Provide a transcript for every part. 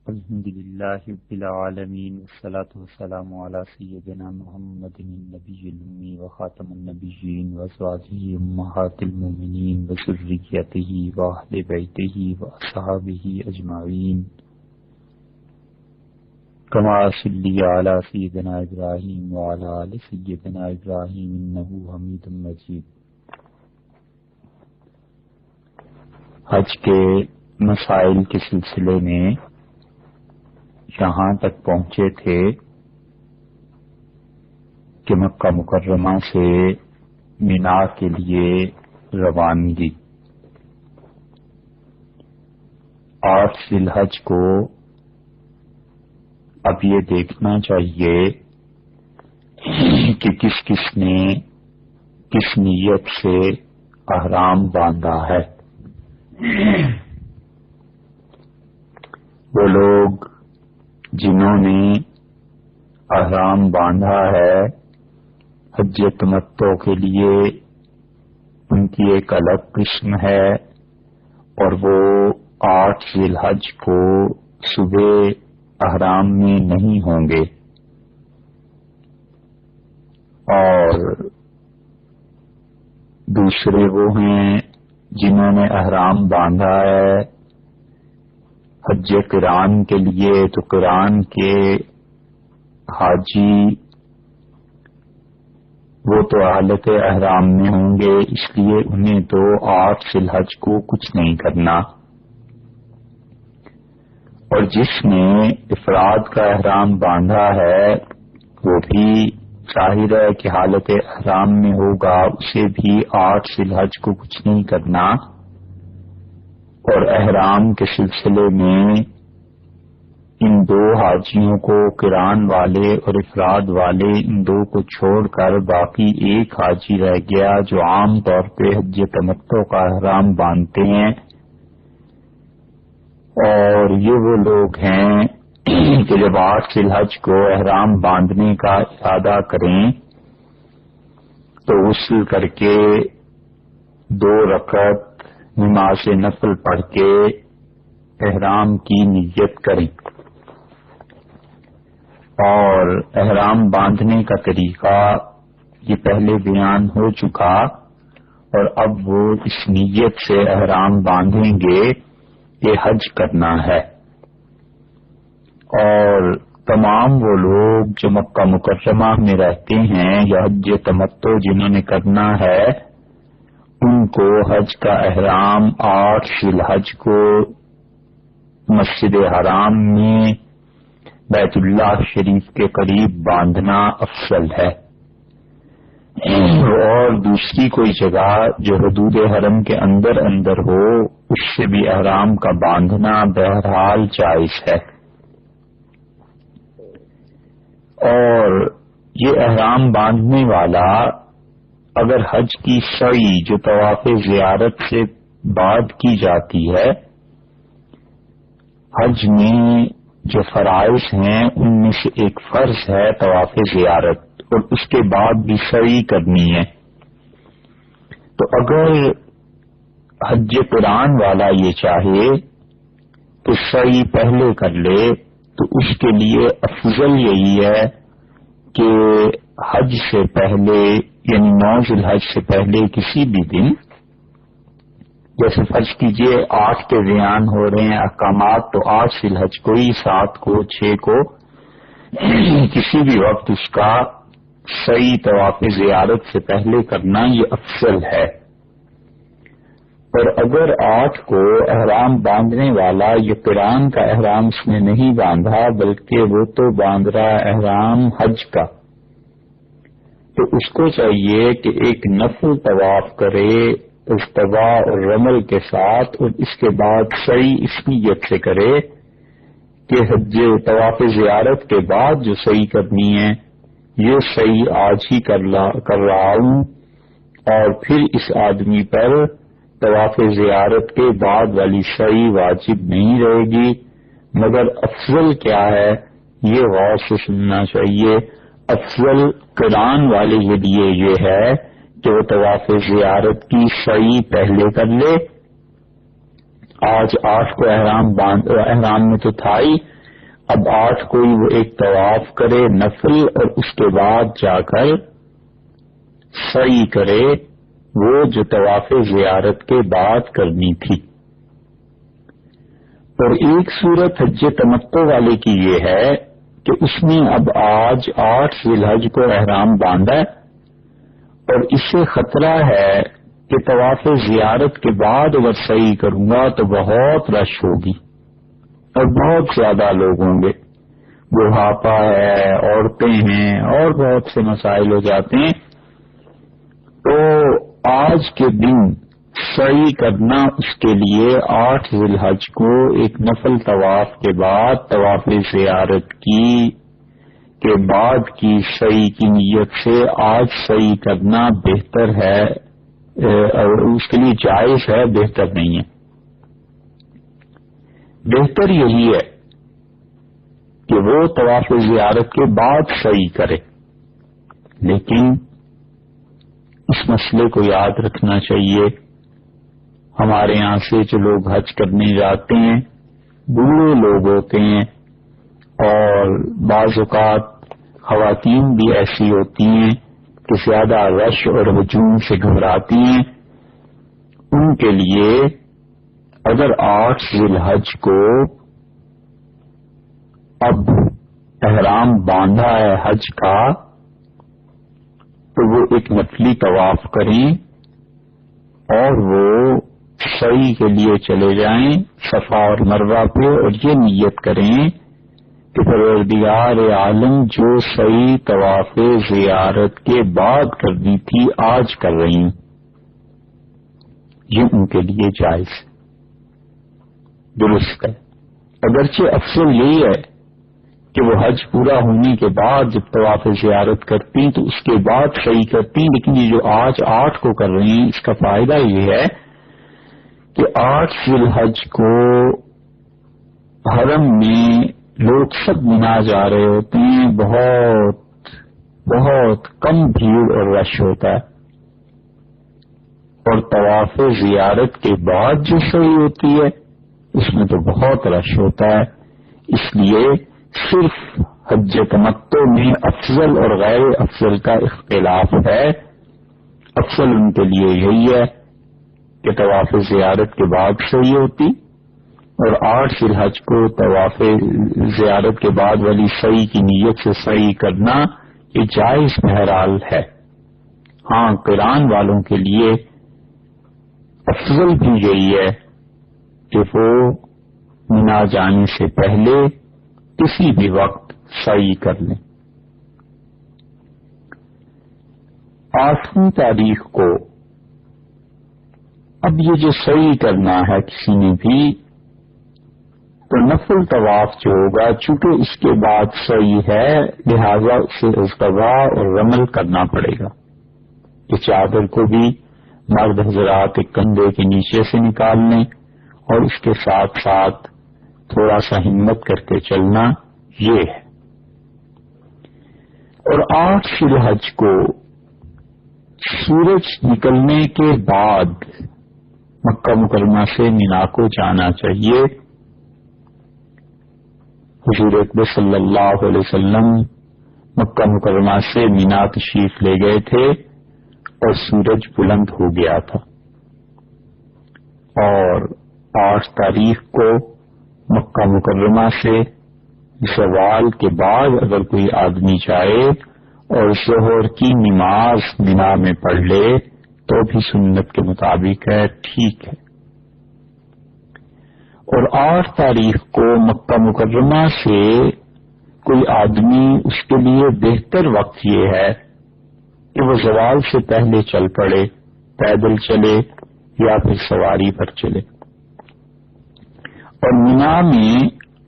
الحمد للہ رب العالمین والصلاة والسلام علی سیدنا محمد النبی الامی وخاتم النبیین وازواجہ امہات المومنین وذریتہ واہل بیتہ واصحابہ اجمعین کما صلی علی سیدنا ابراہیم وعلی آل سیدنا ابراہیم انہ حمید مجید۔ حج کے مسائل کے سلسلے میں یہاں تک پہنچے تھے کہ مکہ مکرمہ سے مینا کے لیے روانگی 8 ذی الحج کو اب یہ دیکھنا چاہیے کہ کس کس نے کس نیت سے احرام باندھا ہے۔ وہ لوگ جنہوں نے احرام باندھا ہے حج تمتع کے لیے، ان کی ایک الگ قسم ہے، اور وہ 8 ذی الحج کو صبح احرام میں نہیں ہوں گے، اور دوسرے وہ ہیں جنہوں نے احرام باندھا ہے حج قران کے لیے، تو قران کے حاجی وہ تو حالت احرام میں ہوں گے، اس لیے انہیں تو 8 ذی الحج کو کچھ نہیں کرنا، اور جس نے افراد کا احرام باندھا ہے وہ بھی ظاہر ہے کہ حالت احرام میں ہوگا، اسے بھی 8 ذی الحج کو کچھ نہیں کرنا۔ اور احرام کے سلسلے میں ان 2 حاجیوں کو، قران والے اور افراد والے، ان 2 کو چھوڑ کر باقی ایک حاجی رہ گیا جو عام طور پہ حج تمتع کا احرام باندھتے ہیں، اور یہ وہ لوگ ہیں کہ جب 8 ذی الحج کو احرام باندھنے کا ارادہ کریں تو غسل کر کے 2 رکعت نماز نفل پڑھ کے احرام کی نیت کریں، اور احرام باندھنے کا طریقہ یہ پہلے بیان ہو چکا، اور اب وہ اس نیت سے احرام باندھیں گے کہ حج کرنا ہے۔ اور تمام وہ لوگ جو مکہ مکرمہ میں رہتے ہیں یا حج تمتع جنہوں نے کرنا ہے، ان کو حج کا احرام 8 ذی الحج کو مسجد حرام میں بیت اللہ شریف کے قریب باندھنا افضل ہے، اور دوسری کوئی جگہ جو حدود حرم کے اندر ہو اس سے بھی احرام کا باندھنا بہرحال جائز ہے۔ اور یہ احرام باندھنے والا اگر حج کی سعی جو طواف زیارت سے بعد کی جاتی ہے، حج میں جو فرائض ہیں ان میں سے ایک فرض ہے طواف زیارت، اور اس کے بعد بھی سعی کرنی ہے، تو اگر حج قران والا یہ چاہے تو سعی پہلے کر لے، تو اس کے لیے افضل یہی ہے کہ حج سے پہلے یعنی 9 ذی الحج سے پہلے کسی بھی دن، جیسے فرض کیجئے 8 کے بیان ہو رہے ہیں احکامات، تو 8 ذی الحج کو ہی 7 کو 6 کو کسی بھی وقت اس کا صحیح طواف زیارت سے پہلے کرنا یہ افضل ہے۔ اور اگر 8 کو احرام باندھنے والا یہ قران کا احرام اس نے نہیں باندھا بلکہ وہ تو باندھ رہا احرام حج کا، تو اس کو چاہیے کہ ایک نفل طواف کرے استوا اور رمل کے ساتھ، اور اس کے بعد سعی اس نیت سے کرے کہ حج طواف زیارت کے بعد جو سعی کرنی ہے یہ سعی آج ہی کر رہا ہوں، اور پھر اس آدمی پر طواف زیارت کے بعد والی سعی واجب نہیں رہے گی، مگر افضل کیا ہے یہ غور سے سننا چاہیے۔ افضل قران والے کے لیے یہ ہے کہ وہ طواف زیارت کی سعی پہلے کر لے، آج 8 کو احرام میں تو تھا ہی، اب 8 کوئی وہ ایک طواف کرے نفل اور اس کے بعد جا کر سعی کرے وہ جو طواف زیارت کے بعد کرنی تھی. اور ایک صورت حج تمتع والے کی یہ ہے کہ اس نے اب آج 8 ذی الحج کو احرام باندھا ہے اور اس سے خطرہ ہے کہ طواف زیارت کے بعد اگر سعی کروں گا تو بہت رش ہوگی اور بہت زیادہ لوگ ہوں گے، بڑھاپا ہے، عورتیں ہیں اور بہت سے مسائل ہو جاتے ہیں. تو آج کے دن سعی کرنا اس کے لیے 8 ذی الحج کو ایک نفل طواف کے بعد طواف زیارت کے بعد کی سعی کی نیت سے آج سعی کرنا بہتر ہے، اور اس کے لیے جائز ہے، بہتر نہیں ہے. بہتر یہی ہے کہ وہ طواف زیارت کے بعد سعی کرے. لیکن اس مسئلے کو یاد رکھنا چاہیے، ہمارے یہاں سے جو لوگ حج کرنے جاتے ہیں بوڑھے لوگ ہوتے ہیں اور بعض اوقات خواتین بھی ایسی ہوتی ہیں کہ زیادہ رش اور ہجوم سے گھبراتی ہیں. ان کے لیے اگر 8 ذی الحج کو اب احرام باندھا ہے حج کا تو وہ ایک نفلی طواف کریں اور وہ سعی کے لیے چلے جائیں صفا اور مروہ پہ، اور یہ نیت کریں کہ پروردگار عالم جو سعی طواف زیارت کے بعد کرنی تھی آج کر رہی ہوں. یہ ان کے لیے جائز درست ہے. اگرچہ افضل یہی ہے کہ وہ حج پورا ہونے کے بعد جب طواف زیارت کرتی تو اس کے بعد صحیح کرتی، لیکن یہ جو آج 8 کو کر رہی ہیں اس کا فائدہ یہ ہے کہ 8 ذی الحج کو حرم میں لوگ سب منا جا رہے ہوتے ہیں، بہت بہت کم بھیڑ اور رش ہوتا ہے، اور طواف زیارت کے بعد جو صحیح ہوتی ہے اس میں تو بہت رش ہوتا ہے. اس لیے صرف حج تمتع میں افضل اور غیر افضل کا اختلاف ہے. افضل ان کے لیے یہی ہے کہ طواف زیارت کے بعد صحیح ہوتی، اور 8 ذی الحج کو طواف زیارت کے بعد والی صحیح کی نیت سے صحیح کرنا یہ جائز بہرحال ہے. ہاں قران والوں کے لیے افضل بھی یہی ہے کہ وہ منا جانے سے پہلے کسی بھی وقت صحیح کر لیں. 8ویں تاریخ کو اب یہ جو صحیح کرنا ہے کسی نے بھی تو نفل طواف جو ہوگا چونکہ اس کے بعد صحیح ہے لہذا اسے استوا اور رمل کرنا پڑے گا. یہ چادر کو بھی مرد حضرات ایک کندھے کے نیچے سے نکال لیں اور اس کے ساتھ ساتھ تھوڑا سا ہمت کر کے چلنا یہ ہے. اور 8 ذی الحج کو سورج نکلنے کے بعد مکہ مکرمہ سے مینا کو جانا چاہیے. حضور اکبر صلی اللہ علیہ وسلم مکہ مکرمہ سے مینا تشریف لے گئے تھے اور سورج بلند ہو گیا تھا، اور 8 تاریخ کو مکہ مکرمہ سے زوال کے بعد اگر کوئی آدمی چاہے اور ظہر کی نماز مینا میں پڑھ لے تو بھی سنت کے مطابق ہے، ٹھیک ہے. اور 8 تاریخ کو مکہ مکرمہ سے کوئی آدمی اس کے لیے بہتر وقت یہ ہے کہ وہ زوال سے پہلے چل پڑے، پیدل چلے یا پھر سواری پر چلے. اور مینا میں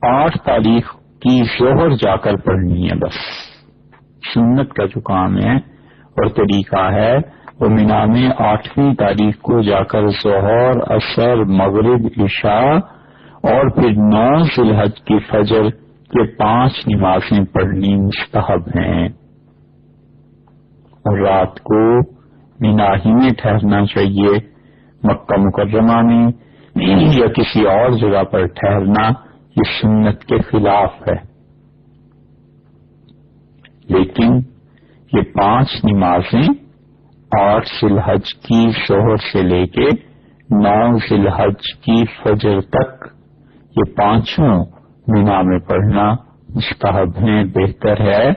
8 تاریخ کی ظہر جا کر پڑھنی ہے بس. سنت کا جو کام ہے اور طریقہ ہے وہ مینا میں 8ویں تاریخ کو جا کر ظہر، عصر، مغرب، عشاء اور پھر 9 ذی الحج کی فجر کے 5 نمازیں پڑھنی مستحب ہیں. اور رات کو مینا ہی میں ٹھہرنا چاہیے. مکہ مکرمہ میں یا کسی اور جگہ پر ٹھہرنا یہ سنت کے خلاف ہے. لیکن یہ 5 نمازیں 8 ذی الحج کی ظہر سے لے کے 9 ذی الحج کی فجر تک یہ 5 مینا میں پڑھنا مستحب ہے، بہتر ہے،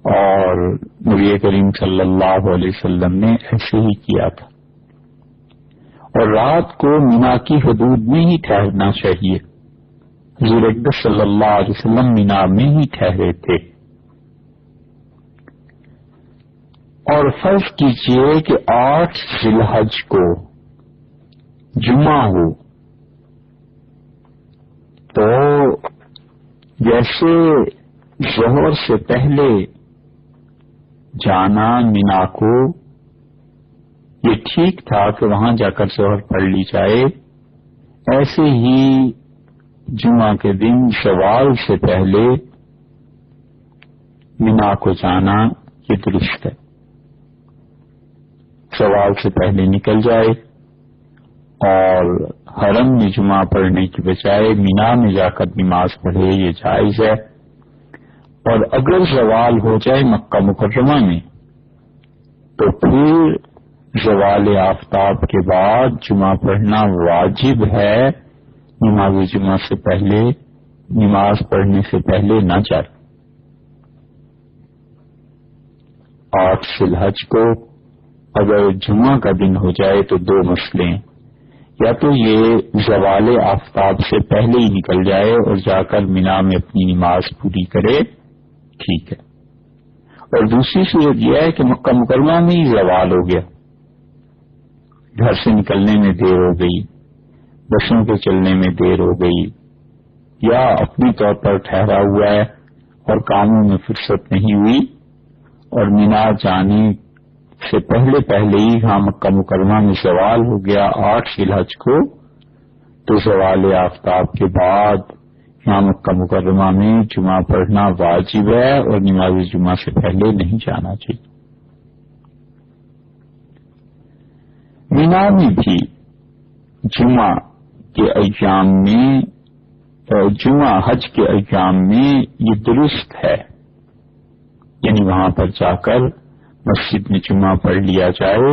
اور نبی کریم صلی اللہ علیہ وسلم نے ایسے ہی کیا تھا۔ اور رات کو مینا کی حدود میں ہی ٹھہرنا چاہیے۔ حضور اقدس صلی اللہ علیہ وسلم مینا میں ہی ٹھہرے تھے۔ اور فرض کیجئے کہ 8 ذی الحج کو جمعہ ہو، تو جیسے ظہر سے پہلے جانا مینا کو، یہ ٹھیک تھا کہ وہاں جا کر ظہر پڑھ لی جائے، ایسے ہی جمعہ کے دن زوال سے پہلے مینا کو جانا یہ درست ہے۔ زوال سے پہلے نکل جائے اور حرم میں جمعہ پڑھنے کی بجائے مینا میں جا کر نماز پڑھے، یہ جائز ہے۔ اور اگر زوال ہو جائے مکہ مکرمہ میں، تو پھر زوال آفتاب کے بعد جمعہ پڑھنا واجب ہے، نماز جمعہ سے پہلے، نماز پڑھنے سے پہلے نہ جائے۔ 8 ذی الحج کو اگر جمعہ کا دن ہو جائے تو 2 مسئلے ہیں، یا تو یہ زوال آفتاب سے پہلے ہی نکل جائے اور جا کر مینا میں اپنی نماز پوری کرے، ٹھیک ہے، اور دوسری صورت یہ ہے کہ مکہ مکرمہ میں ہی زوال ہو گیا، گھر سے نکلنے میں دیر ہو گئی، بسوں کے چلنے میں دیر ہو گئی، یا اپنی طور پر ٹھہرا ہوا ہے اور کاموں میں فرصت نہیں ہوئی، اور مینا جانے سے پہلے ہی ہاں مکہ مکرمہ میں زوال ہو گیا 8 ذی الحج کو، تو زوال آفتاب کے بعد یہاں مکہ مکرمہ میں جمعہ پڑھنا واجب ہے اور نماز جمعہ سے پہلے نہیں جانا چاہیے۔ مینا میں بھی جمعہ کے ایام میں، جمعہ حج کے ایام میں یہ درست ہے، یعنی وہاں پر جا کر مسجد میں جمعہ پڑھ لیا جائے،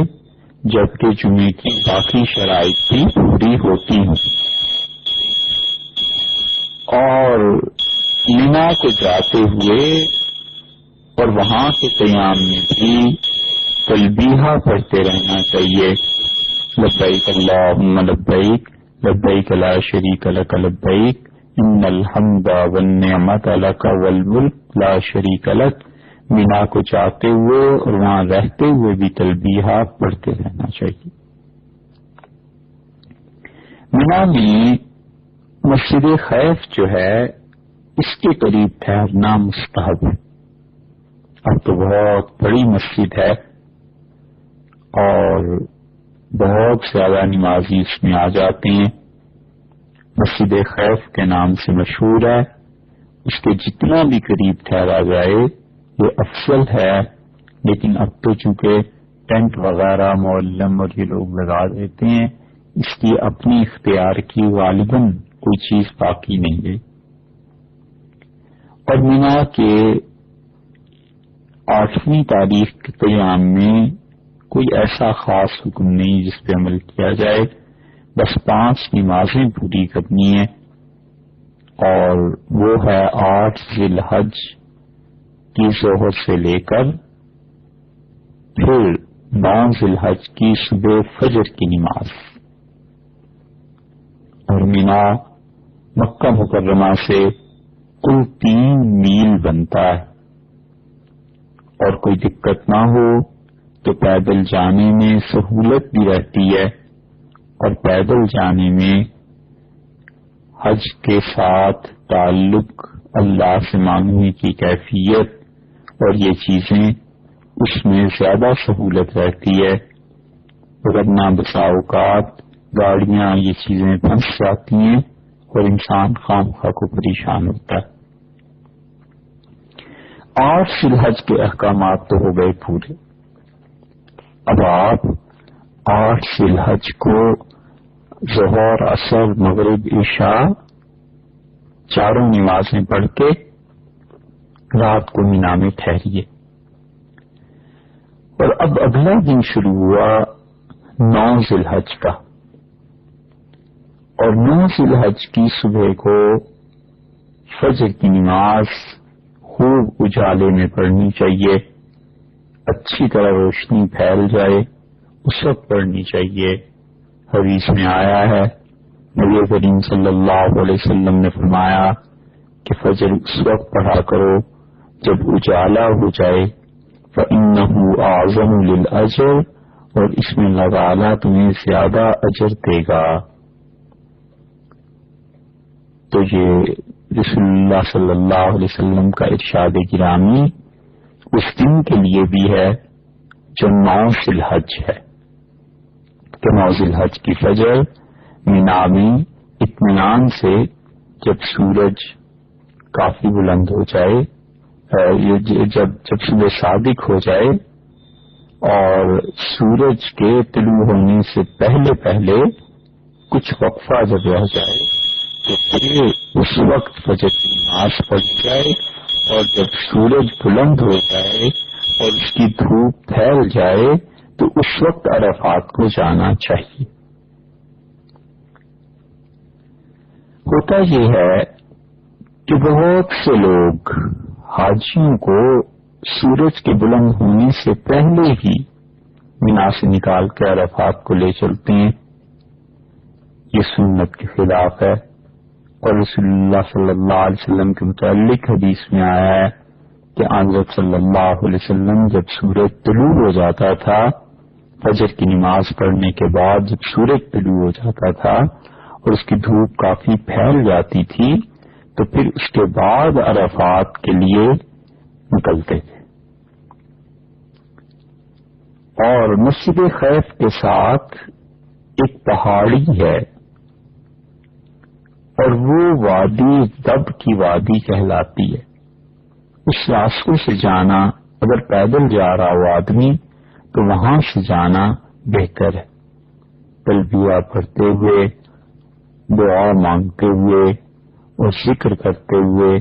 جبکہ جمعے کی باقی شرائط بھی پوری ہوتی ہیں۔ اور مینا کو جاتے ہوئے اور وہاں کے قیام میں بھی تلبیہ پڑھتے رہنا چاہیے، لبیک اللہم لبیک لبیک لا شریک لک لبیک ان الحمد والنعمت لک والملک لا شریک لک۔ مینا کو جاتے ہوئے اور وہاں رہتے ہوئے بھی تلبیہ پڑھتے رہنا چاہیے۔ مینا میں مسجد خیف جو ہے اس کے قریب ٹھہرنا مستحب ہے۔ اب تو بہت بڑی مسجد ہے اور بہت زیادہ نمازی اس میں آ جاتے ہیں، مسجد خیف کے نام سے مشہور ہے، اس کے جتنا بھی قریب ٹھہرا جائے یہ افضل ہے، لیکن اب تو چونکہ ٹینٹ وغیرہ معلم اور یہ لوگ لگا دیتے ہیں، اس کی اپنی اختیار کی غالباً کوئی چیز باقی نہیں ہے۔ اور مینا کے 8ویں تاریخ کے قیام میں کوئی ایسا خاص حکم نہیں جس پہ عمل کیا جائے، بس 5 نمازیں پوری کرنی ہیں، اور وہ ہے 8 ذی الحج کی ظہر سے لے کر پھر 9 ذی الحج کی صبح فجر کی نماز۔ اور مینا مکہ مکرمہ سے کل 3 میل بنتا ہے، اور کوئی دقت نہ ہو تو پیدل جانے میں سہولت بھی رہتی ہے، اور پیدل جانے میں حج کے ساتھ تعلق، اللہ سے مانگنے کی کیفیت اور یہ چیزیں اس میں زیادہ سہولت رہتی ہے، ورنہ بسا اوقات گاڑیاں یہ چیزیں پھنس جاتی ہیں اور انسان خامخواہ کو پریشان ہوتا ہے۔ 8 ذی الحج کے احکامات تو ہو گئے پورے۔ اب آپ 8 ذی الحج کو ظہر، عصر، مغرب، عشاء 4 نمازیں پڑھ کے رات کو مینا میں ٹھہریے. اور اب اگلا دن شروع ہوا 9 ذی الحج کا، اور 9 ذی الحج کی صبح کو فجر کی نماز خوب اجالے میں پڑھنی چاہیے، اچھی طرح روشنی پھیل جائے اس وقت پڑھنی چاہیے. حدیث میں آیا ہے نبی کریم صلی اللہ علیہ وسلم نے فرمایا کہ فجر اس وقت پڑھا کرو جب اجالا ہو جائے، فإنہ اعظم للأجر، اور اس میں اللہ تعالیٰ تمہیں زیادہ اجر دے گا. تو یہ رسول اللہ صلی اللہ علیہ وسلم کا ارشاد گرامی اس دن کے لیے بھی ہے جو 9 ذی الحج ہے کہ 9 ذی الحج کی فجر مینا میں اطمینان سے جب سورج کافی بلند ہو جائے، جب صبح صادق ہو جائے اور سورج کے طلوع ہونے سے پہلے پہلے کچھ وقفہ جب رہ جائے تو پھر اس وقت فجر کی نماز پڑھ جائے، اور جب سورج بلند ہو جائے اور اس کی دھوپ پھیل جائے تو اس وقت عرفات کو جانا چاہیے. ہوتا یہ ہے کہ بہت سے لوگ حاجیوں کو سورج کے بلند ہونے سے پہلے ہی مینا سے نکال کے عرفات کو لے چلتے ہیں. یہ سنت کے خلاف ہے، اور رسول اللہ صلی اللہ علیہ وسلم کے متعلق حدیث میں آیا ہے کہ حضرت صلی اللہ علیہ وسلم جب سورج طلوع ہو جاتا تھا، فجر کی نماز پڑھنے کے بعد جب سورج طلوع ہو جاتا تھا اور اس کی دھوپ کافی پھیل جاتی تھی تو پھر اس کے بعد عرفات کے لیے نکلتے تھے. اور مسجد خیف کے ساتھ ایک پہاڑی ہے، اور وہ وادی دب کی وادی کہلاتی ہے. اس راستے سے جانا اگر پیدل جا رہا ہو آدمی تو وہاں سے جانا بہتر ہے. تلبیہ پڑھتے ہوئے، دعا مانگتے ہوئے اور ذکر کرتے ہوئے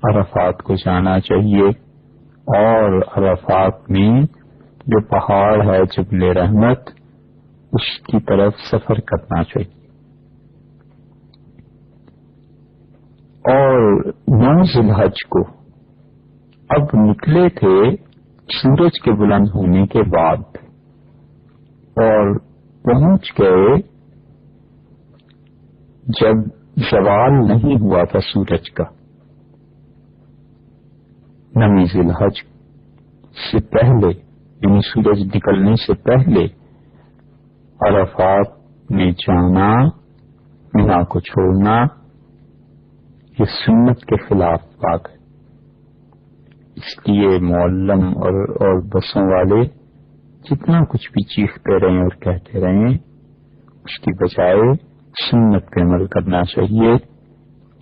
عرفات کو جانا چاہیے. اور عرفات میں جو پہاڑ ہے جبل رحمت، اس کی طرف سفر کرنا چاہیے. اور 9 ذی الحج کو اب نکلے تھے سورج کے بلند ہونے کے بعد، اور پہنچ گئے جب زوال نہیں ہوا تھا سورج کا. 9 ذی الحج سے پہلے یعنی سورج نکلنے سے پہلے عرفات میں جانا، مینا کو چھوڑنا، یہ سنت کے خلاف بات ہے. اس لیے معلم اور بسوں والے جتنا کچھ بھی چیختے رہیں اور کہتے رہیں، اس کی بجائے سنت پہ عمل کرنا چاہیے.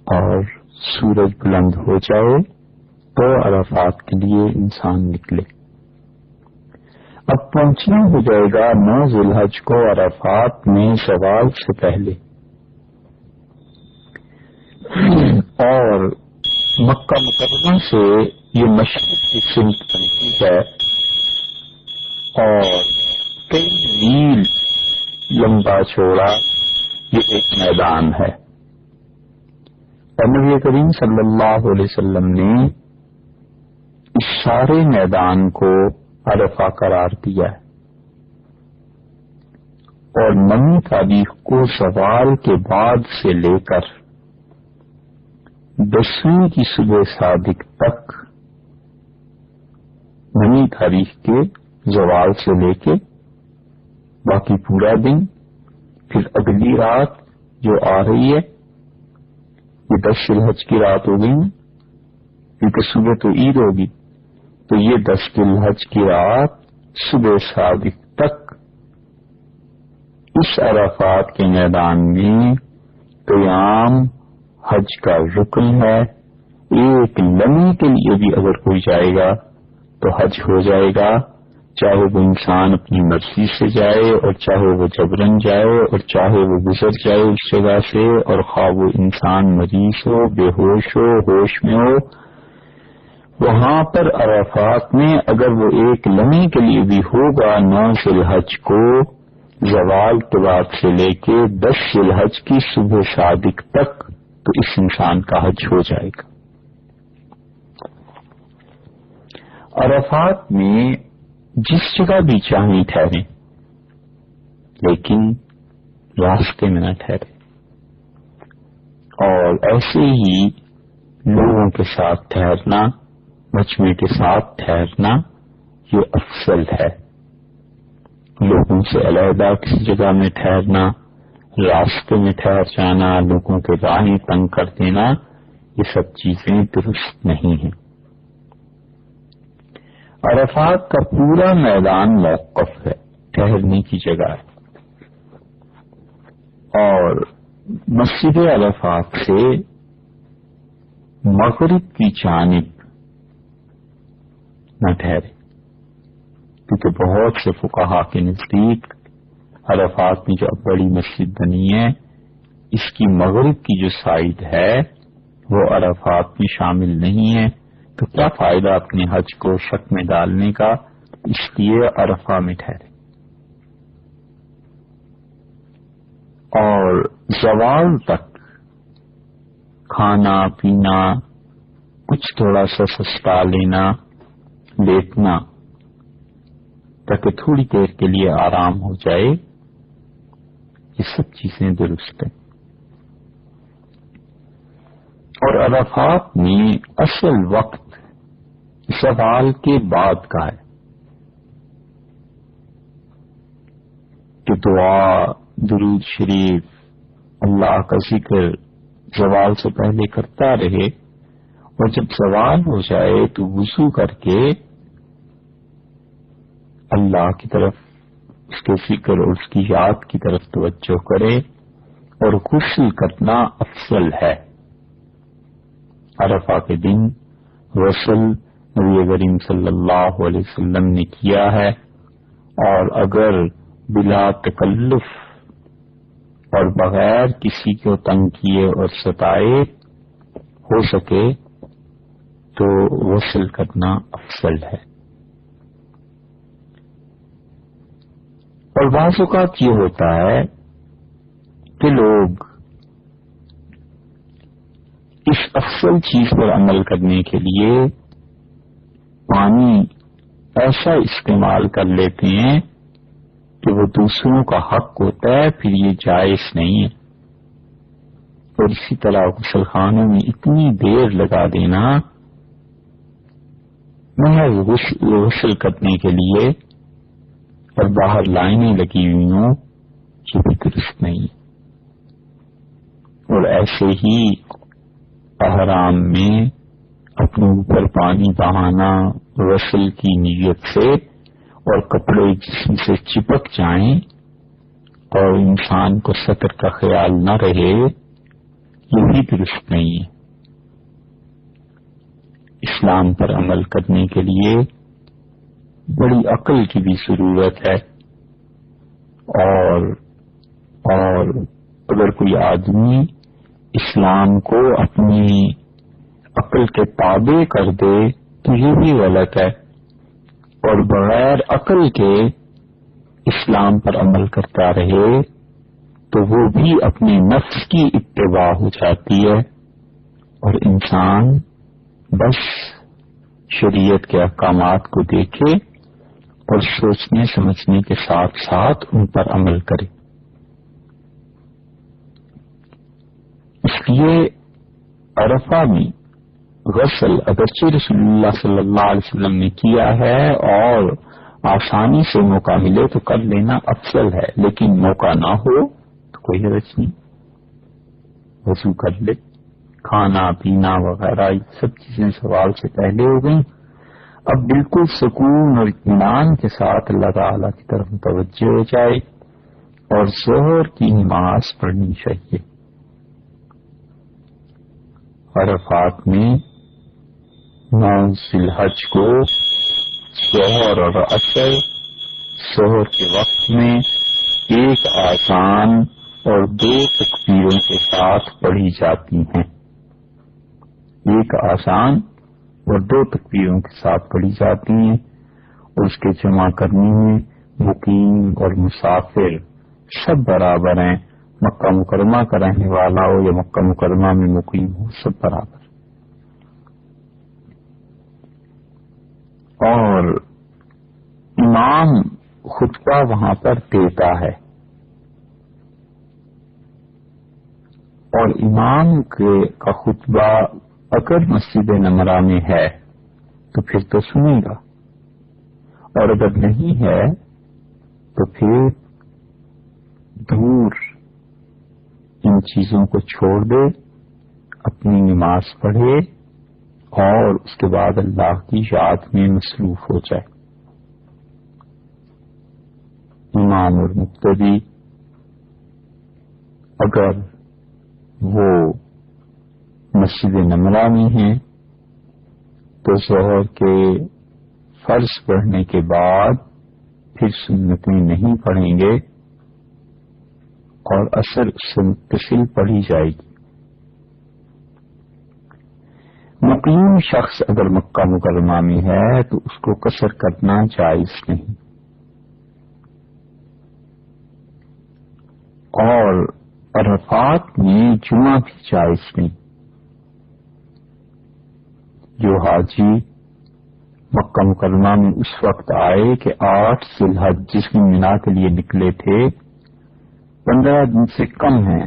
اور سورج بلند ہو جائے تو عرفات کے لیے انسان نکلے. اب پہنچنا ہو جائے گا 9 ذی الحج کو عرفات میں زوال سے پہلے، اور مکہ مکرمہ سے یہ مشرق کی سمت بنتی ہے اور کئی میل لمبا چوڑا یہ ایک میدان ہے. اور نبی کریم صلی اللہ علیہ وسلم نے اس سارے میدان کو عرفہ قرار دیا ہے. اور 9 تاریخ کو زوال کے بعد سے لے کر 10ویں کی صبح صادق تک، 9 تاریخ کے زوال سے لے کے باقی پورا دن، پھر اگلی رات جو آ رہی ہے یہ 10 ذی الحج کی رات ہو گئی، کیونکہ صبح تو عید ہوگی، تو یہ 10 ذی الحج کی رات صبح صادق تک اس عرفات کے میدان میں قیام حج کا رکن ہے. ایک لمحے کے لیے بھی اگر کوئی جائے گا تو حج ہو جائے گا، چاہے وہ انسان اپنی مرضی سے جائے اور چاہے وہ جبرن جائے اور چاہے وہ گزر جائے اس جگہ سے، اور خواہ وہ انسان مریض ہو، بے ہوش ہو، ہوش میں ہو، وہاں پر عرفات میں اگر وہ ایک لمحے کے لیے بھی ہوگا 9 ذی الحج کو زوال کے بعد سے لے کے 10 ذی الحج کی صبح صادق تک، تو اس انسان کا حج ہو جائے گا۔ عرفات میں جس جگہ بھی چاہیں ٹھہریں، لیکن راستے میں نہ ٹھہرے، اور ایسے ہی لوگوں کے ساتھ ٹھہرنا، مجمع کے ساتھ ٹھہرنا یہ افضل ہے۔ لوگوں سے علیحدہ کسی جگہ میں ٹھہرنا، راستے میں ٹھہر جانا، لوگوں کے راہیں تنگ کر دینا، یہ سب چیزیں درست نہیں ہیں۔ عرفات کا پورا میدان موقف ہے، ٹھہرنے کی جگہ ہے، اور مسجد عرفات سے مغرب کی جانب نہ ٹھہرے، کیونکہ بہت سے فقہا کے نزدیک عرفات میں جو اب بڑی مسجد بنی ہے، اس کی مغرب کی جو سائڈ ہے وہ عرفات میں شامل نہیں ہے، تو کیا فائدہ اپنے حج کو شک میں ڈالنے کا، اس لیے عرفہ میں ٹھہرے۔ اور زوال تک کھانا پینا، کچھ تھوڑا سا سستا لینا، لیٹنا، تاکہ تھوڑی دیر کے لیے آرام ہو جائے، یہ سب چیزیں درست ہیں۔ اور عرفات میں اصل وقت زوال کے بعد کا ہے کہ دعا، درود شریف، اللہ کا ذکر زوال سے پہلے کرتا رہے، اور جب زوال ہو جائے تو وضو کر کے اللہ کی طرف، اس کے ذکر اور اس کی یاد کی طرف توجہ کرے، اور غسل کرنا افضل ہے۔ عرفہ کے دن غسل نبی کریم صلی اللہ علیہ وسلم نے کیا ہے، اور اگر بلا تکلف اور بغیر کسی کو تنگ کیے اور ستائے ہو سکے تو غسل کرنا افضل ہے۔ اور بعض اوقات یہ ہوتا ہے کہ لوگ اس افضل چیز پر عمل کرنے کے لیے پانی ایسا استعمال کر لیتے ہیں کہ وہ دوسروں کا حق ہوتا ہے، پھر یہ جائز نہیں ہے۔ اور اسی طرح غسل خانوں میں اتنی دیر لگا دینا محض غسل کرنے کے لیے، اور باہر لائنیں لگی ہوئی ہوں، یہ بھی درست نہیں ہے۔ اور ایسے ہی احرام میں اپنے اوپر پانی بہانا غسل کی نیت سے، اور کپڑے جسم سے چپک جائیں اور انسان کو سطر کا خیال نہ رہے، یہ بھی درست نہیں ہے۔ اسلام پر عمل کرنے کے لیے بڑی عقل کی بھی ضرورت ہے، اور اگر کوئی آدمی اسلام کو اپنی عقل کے تابع کر دے تو یہ بھی غلط ہے، اور بغیر عقل کے اسلام پر عمل کرتا رہے تو وہ بھی اپنے نفس کی اتباع ہو جاتی ہے، اور انسان بس شریعت کے احکامات کو دیکھے اور سوچنے سمجھنے کے ساتھ ساتھ ان پر عمل کرے۔ اس لیے عرفہ میں غسل اگرچہ رسول اللہ صلی اللہ علیہ وسلم نے کیا ہے، اور آسانی سے موقع ملے تو کر لینا افضل ہے، لیکن موقع نہ ہو تو کوئی حرج نہیں، وضو کر لے۔ کھانا پینا وغیرہ یہ سب چیزیں سوال سے پہلے ہو گئیں، اب بالکل سکون اور اطمینان کے ساتھ اللہ تعالی کی طرف متوجہ ہو جائے، اور ظہر کی نماز پڑھنی چاہیے۔ عرفات میں 9 ذی الحج کو ظہر اور عصر، ظہر کے وقت میں ایک آذان اور 2 تکبیروں کے ساتھ پڑھی جاتی ہیں۔ ایک آذان اور 2 تکبیروں کے ساتھ پڑھی جاتی ہیں، اور اس کے جمع کرنے میں مقیم اور مسافر سب برابر ہیں، مکہ مکرمہ کا رہنے والا ہو یا مکہ مکرمہ میں مقیم ہو، سب برابر۔ اور امام خطبہ وہاں پر دیتا ہے، اور امام کا خطبہ اگر مسجد نمرہ میں ہے تو پھر تو سنے گا، اور اگر نہیں ہے تو پھر دور ان چیزوں کو چھوڑ دے، اپنی نماز پڑھے اور اس کے بعد اللہ کی یاد میں مصروف ہو جائے۔ امام اور مقتدی اگر وہ مسجد نمرہ میں ہیں تو ظہر کے فرض پڑھنے کے بعد پھر سنتیں نہیں پڑھیں گے اور عصر اس سے متصل پڑھی جائے گی۔ مقیم شخص اگر مکہ مکرمہ میں ہے تو اس کو قصر کرنا جائز نہیں، اور عرفات میں جمعہ بھی جائز نہیں۔ جو حاجی مکہ مکرمہ میں اس وقت آئے کہ 8 ذی الحج جس میں مینا کے لیے نکلے تھے 15 دن سے کم ہیں،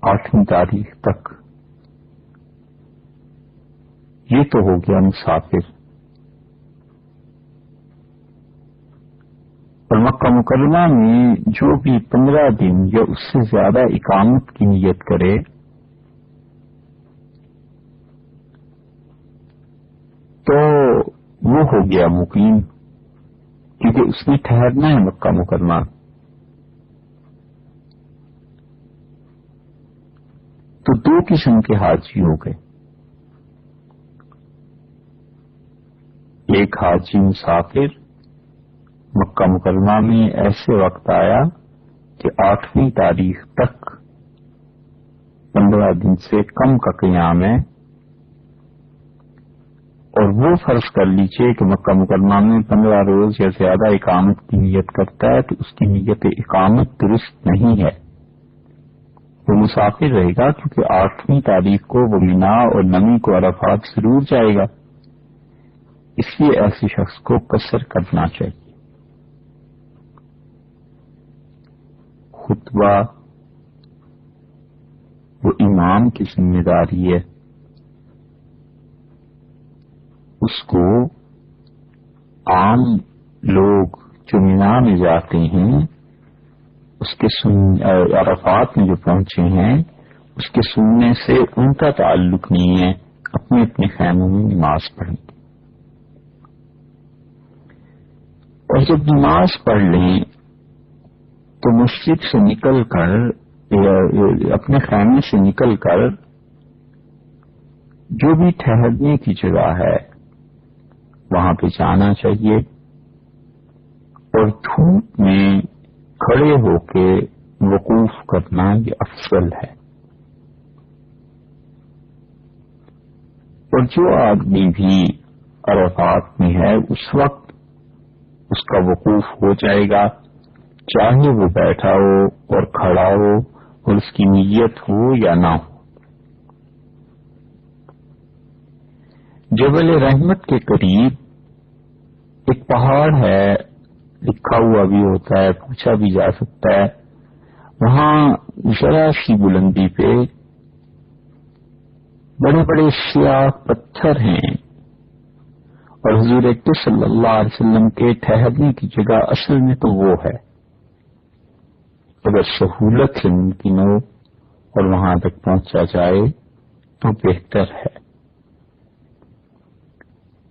8ویں تاریخ تک، یہ تو ہو گیا مسافر۔ اور مکہ مکرمہ میں جو بھی 15 دن یا اس سے زیادہ اقامت کی نیت کرے تو وہ ہو گیا مقیم، کیونکہ اس نے ٹھہرنا ہے مکہ مکرمہ۔ تو 2 قسم کے حاجی ہو گئے، ایک حاجی مسافر مکہ مکرمہ میں ایسے وقت آیا کہ 8ویں تاریخ تک 15 دن سے کم کا قیام ہے، اور وہ فرض کر لیجئے کہ مکہ مکرمہ میں 15 روز یا زیادہ اقامت کی نیت کرتا ہے تو اس کی نیت اقامت درست نہیں ہے، وہ مسافر رہے گا، کیونکہ 8ویں تاریخ کو وہ مینا اور 9ویں کو عرفات ضرور جائے گا، اس لیے ایسے شخص کو قصر کرنا چاہیے۔ خطبہ وہ امام کی ذمہ داری ہے، اس کو عام لوگ جو مینا میں جاتے ہیں اس کے عرفات میں جو پہنچے ہیں اس کے سننے سے ان کا تعلق نہیں ہے، اپنے اپنے خیموں میں نماز پڑھیں، اور جب نماز پڑھ لیں تو مسجد سے نکل کر اپنے خیمے سے نکل کر جو بھی ٹھہرنے کی جگہ ہے وہاں پہ جانا چاہیے، اور دھوپ میں کھڑے ہو کے وقوف کرنا یہ افضل ہے۔ اور جو آدمی بھی عرفات میں ہے اس وقت اس کا وقوف ہو جائے گا، چاہے وہ بیٹھا ہو اور کھڑا ہو اور اس کی نیت ہو یا نہ ہو۔ جبل رحمت کے قریب ایک پہاڑ ہے، لکھا ہوا بھی ہوتا ہے، پوچھا بھی جا سکتا ہے، وہاں ذرا سی بلندی پہ بڑے بڑے سیاہ پتھر ہیں، اور حضور اکرم صلی اللہ علیہ وسلم کے ٹھہرنے کی جگہ اصل میں تو وہ ہے، اگر سہولت سے ممکن ہو اور وہاں تک پہنچا جائے تو بہتر ہے۔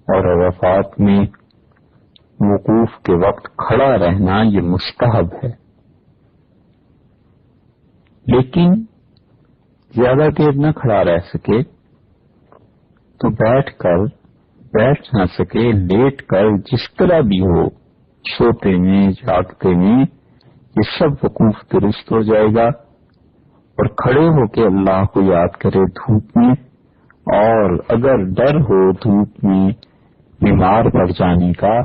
اور عرفات میں وقوف کے وقت کھڑا رہنا یہ مستحب ہے، لیکن زیادہ دیر نہ کھڑا رہ سکے تو بیٹھ نہ سکے لیٹ کر، جس طرح بھی ہو، سوتے میں جاگتے میں، یہ سب وقوف درست ہو جائے گا، اور کھڑے ہو کے اللہ کو یاد کرے دھوپ میں اور اگر ڈر ہو دھوپ میں بیمار پڑ جانے کا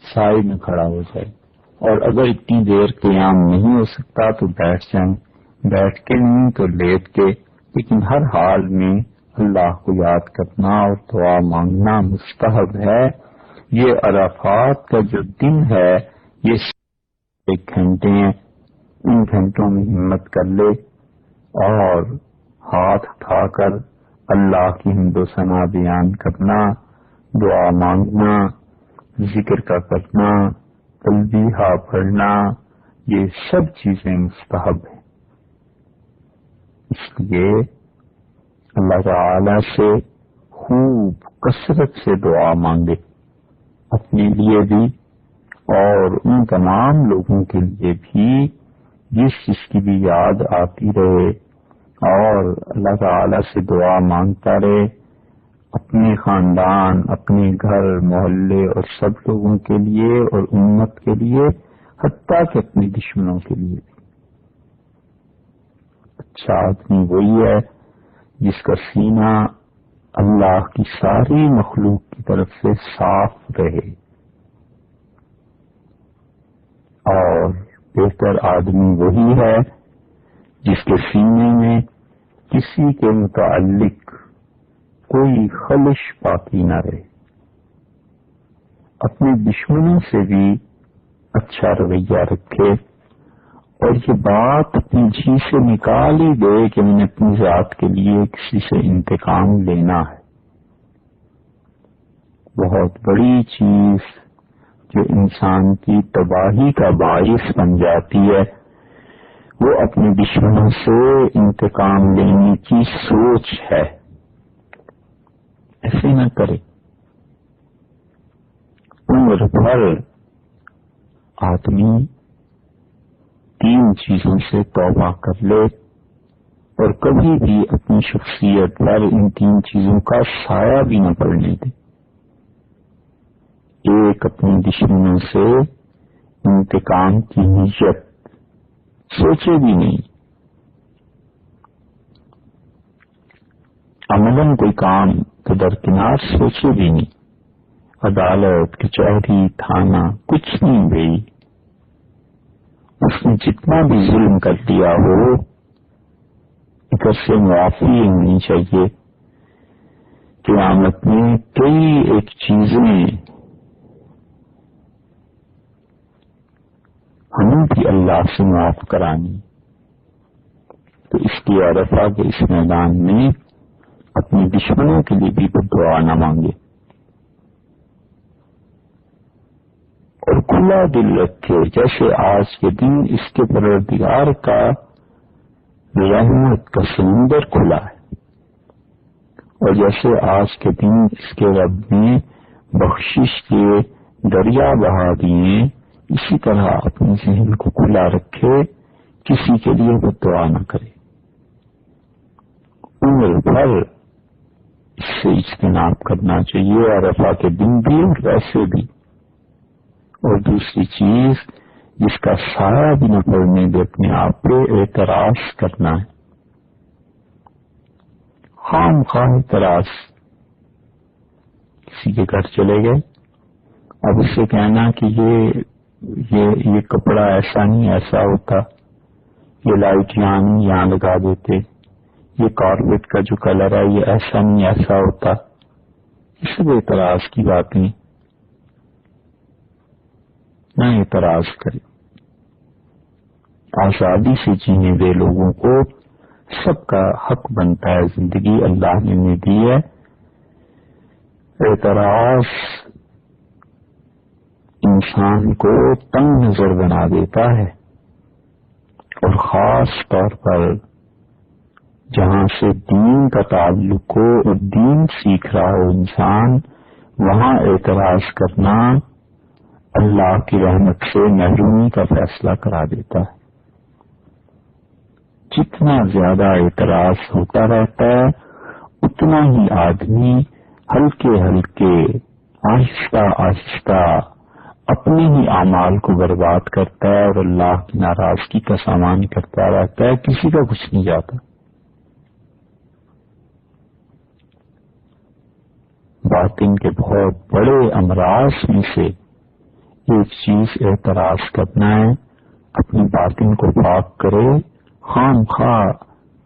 سائے میں کھڑا ہو جائے، اور اگر اتنی دیر قیام نہیں ہو سکتا تو بیٹھ جائیں، بیٹھ کے نہیں تو لیٹ کے، لیکن ہر حال میں اللہ کو یاد کرنا اور دعا مانگنا مستحب ہے۔ یہ عرفات کا جو دن ہے یہ 1 گھنٹے ہیں، ان گھنٹوں میں ہمت کر لے اور ہاتھ اٹھا کر اللہ کی حمد و ثنا بیان کرنا، دعا مانگنا، ذکر کا کرنا، تسبیحہ پڑھنا، یہ سب چیزیں مستحب ہیں۔ اس لیے اللہ تعالی سے خوب کثرت سے دعا مانگے، اپنے لیے بھی اور ان تمام لوگوں کے لیے بھی جس کی بھی یاد آتی رہے، اور اللہ تعالی سے دعا مانگتا رہے اپنے خاندان، اپنے گھر، محلے اور سب لوگوں کے لیے اور امت کے لیے، حتیٰ کہ اپنے دشمنوں کے لیے بھی۔ اچھا آدمی وہی ہے جس کا سینہ اللہ کی ساری مخلوق کی طرف سے صاف رہے، اور بہتر آدمی وہی ہے جس کے سینے میں کسی کے متعلق کوئی خلش باقی نہ رہے، اپنے دشمنوں سے بھی اچھا رویہ رکھے، اور یہ بات اپنی جی سے نکال ہی دے کہ میں نے اپنی ذات کے لیے کسی سے انتقام لینا ہے۔ بہت بڑی چیز جو انسان کی تباہی کا باعث بن جاتی ہے وہ اپنے دشمنوں سے انتقام لینے کی سوچ ہے۔ ایسے نہ کرے، عمر بھر آدمی 3 چیزوں سے توبہ کر لے اور کبھی بھی اپنی شخصیت پر ان 3 چیزوں کا سایہ بھی نہ پڑنے دے۔ ایک، اپنے دشمنوں سے انتقام کی نیت سوچے بھی نہیں، عملاً کوئی کام تو درکنار سوچے بھی نہیں، عدالت، کچہری، تھانہ کچھ نہیں گئی، اس نے جتنا بھی ظلم کر دیا ہو ادھر سے معافی ہونی چاہیے۔ قیامت میں کئی ایک چیزیں ہمیں بھی اللہ سے معاف کرانی، تو اس کی عرفہ کے اس میدان میں اپنے دشمنوں کے لیے بھی دعا نہ مانگے، اور کھلا دل رکھے جیسے آج کے دن اس کے پروردگار کا رحمت کا سمندر کھلا ہے، اور جیسے آج کے دن اس کے رب نے بخشش کے دریا بہا دیے، اسی طرح اپنے ذہن کو کھلا رکھے، کسی کے لیے وہ دعا نہ کرے، عمر بھر اس سے اجتناب کرنا چاہیے، عرفہ کے دن بھی اور ویسے بھی۔ اور دوسری چیز جس کا سایہ بھی نہ پڑنے دے اپنے آپ پہ، اعتراض کرنا ہے، خام خواہ اعتراض۔ کسی کے گھر چلے گئے، اب اس سے کہنا کہ یہ کپڑا ایسا نہیں ایسا ہوتا، یہ لائٹ یہاں لگا دیتے، یہ کارپیٹ کا جو کلر ہے یہ ایسا نہیں ایسا ہوتا، یہ سب اعتراض کی باتیں، نہ اعتراض کرے، آزادی سے جینے دے لوگوں کو، سب کا حق بنتا ہے، زندگی اللہ نے انہیں دی ہے۔ اعتراض انسان کو تنگ نظر بنا دیتا ہے، اور خاص طور پر جہاں سے دین کا تعلق ہو اور دین سیکھ رہا ہو انسان، وہاں اعتراض کرنا اللہ کی رحمت سے محرومی کا فیصلہ کرا دیتا ہے۔ جتنا زیادہ اعتراض ہوتا رہتا ہے اتنا ہی آدمی ہلکے ہلکے، آہستہ آہستہ اپنے ہی اعمال کو برباد کرتا ہے اور اللہ کی ناراضگی کا سامان کرتا رہتا ہے، کسی کا کچھ نہیں جاتا۔ باطن کے بہت بڑے امراض میں سے ایک چیز اعتراض کرنا ہے، اپنی باطن کو پاک کرے، خام خواہ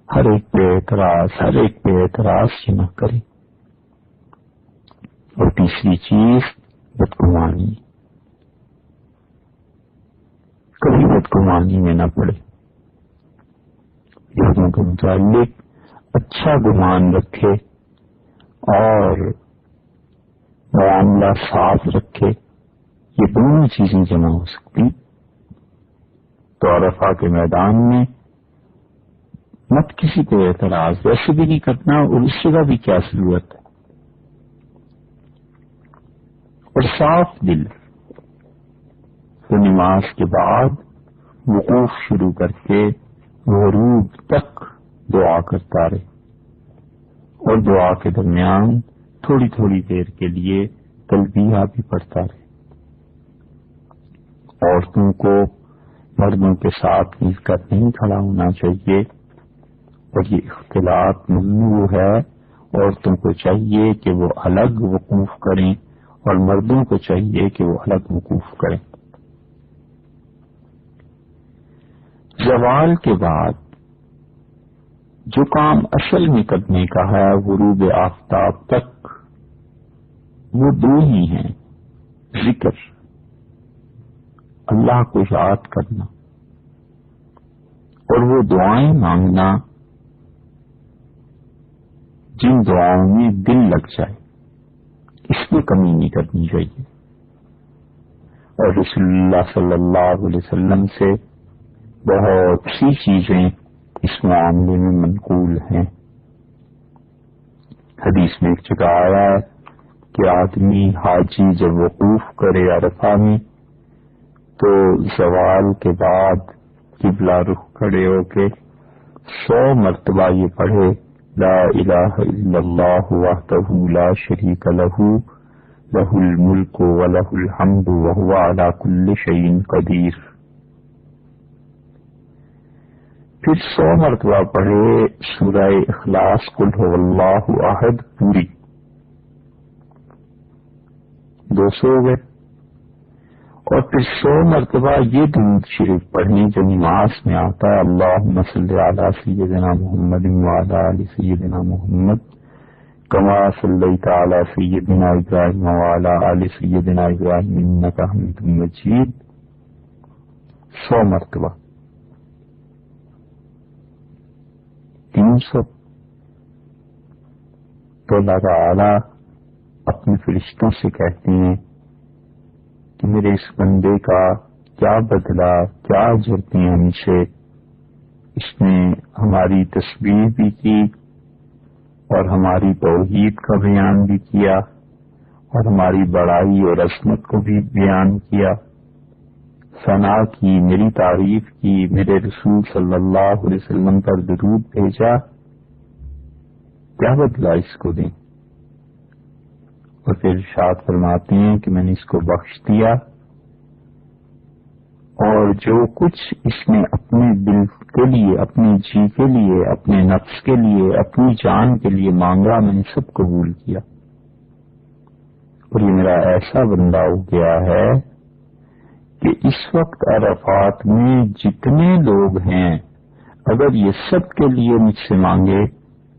ہر ایک پہ اعتراض نہ کرے۔ اور تیسری چیز بدگمانی، کبھی بدگمانی میں نہ پڑے، لوگوں کے متعلق اچھا گمان رکھے اور معاملہ صاف رکھے، یہ دونوں چیزیں جمع ہو سکتی۔ تو عرفہ کے میدان میں مت کسی پہ اعتراض ویسے بھی نہیں کرنا، اور اس جگہ بھی کیا ضرورت ہے، اور صاف دل تو نماز کے بعد وقوف شروع کر کے غروب تک دعا کرتا رہے، اور دعا کے درمیان تھوڑی تھوڑی دیر کے لیے تلبیہ بھی پڑھتا رہے۔ عورتوں کو مردوں کے ساتھ مل کر نہیں کھڑا ہونا چاہیے، اور یہ اختلاط ممنوع ہے۔ عورتوں کو چاہیے کہ وہ الگ وقوف کریں، اور مردوں کو چاہیے کہ وہ الگ وقوف کریں۔ زوال کے بعد جو کام اصل میں کرنے کا ہے غروب آفتاب تک، وہ دو ہی ہیں، ذکر، اللہ کو یاد کرنا، اور وہ دعائیں مانگنا جن دعاؤں میں دل لگ جائے، اس میں کمی نہیں کرنی چاہیے۔ اور رسول اللہ صلی اللہ علیہ وسلم سے بہت سی چیزیں اس معاملے میں منقول ہیں۔ حدیث میں ایک جگہ آیا ہے کہ آدمی حاجی جب وقوف کرے عرفہ میں تو زوال کے بعد قبلہ رخ کھڑے ہو کے 100 مرتبہ یہ پڑھے، لا الہ الا اللہ وحدہ لا شریک لہ لہ الملک ولہ الحمد وہو علی کل شیء قدیر۔ پھر 100 مرتبہ پڑھے سورہ اخلاص قل ھو اللہ احد پوری، 200 ہو گئے۔ اور پھر 100 مرتبہ یہ درود شریف پڑھنے جو نماز میں آتا ہے، اللہم صلی علی سیدنا محمد وعلی آل سیدنا محمد کما صلیت علی سیدنا ابراہیم وعلی آل سیدنا ابراہیم انک حمید مجید، 100 مرتبہ، 300۔ تو اللہ تعالی اپنے فرشتوں سے کہتے ہیں کہ میرے اس بندے کا کیا بدلہ، کیا اجرتے ہیں ہم سے، اس نے ہماری تسبیح بھی کی اور ہماری توحید کا بیان بھی کیا اور ہماری بڑائی اور عظمت کو بھی بیان کیا، ثنا کی، میری تعریف کی، میرے رسول صلی اللہ علیہ وسلم پر درود بھیجا، کیا بدلہ اس کو دیں؟ اور پھر ارشاد فرماتے ہیں کہ میں نے اس کو بخش دیا، اور جو کچھ اس نے اپنے دل کے لیے، اپنے جی کے لیے، اپنے نفس کے لیے، اپنی جان کے لیے مانگا، میں نے سب قبول کیا۔ اور یہ میرا ایسا بندہ ہو گیا ہے کہ اس وقت عرفات میں جتنے لوگ ہیں، اگر یہ سب کے لیے مجھ سے مانگے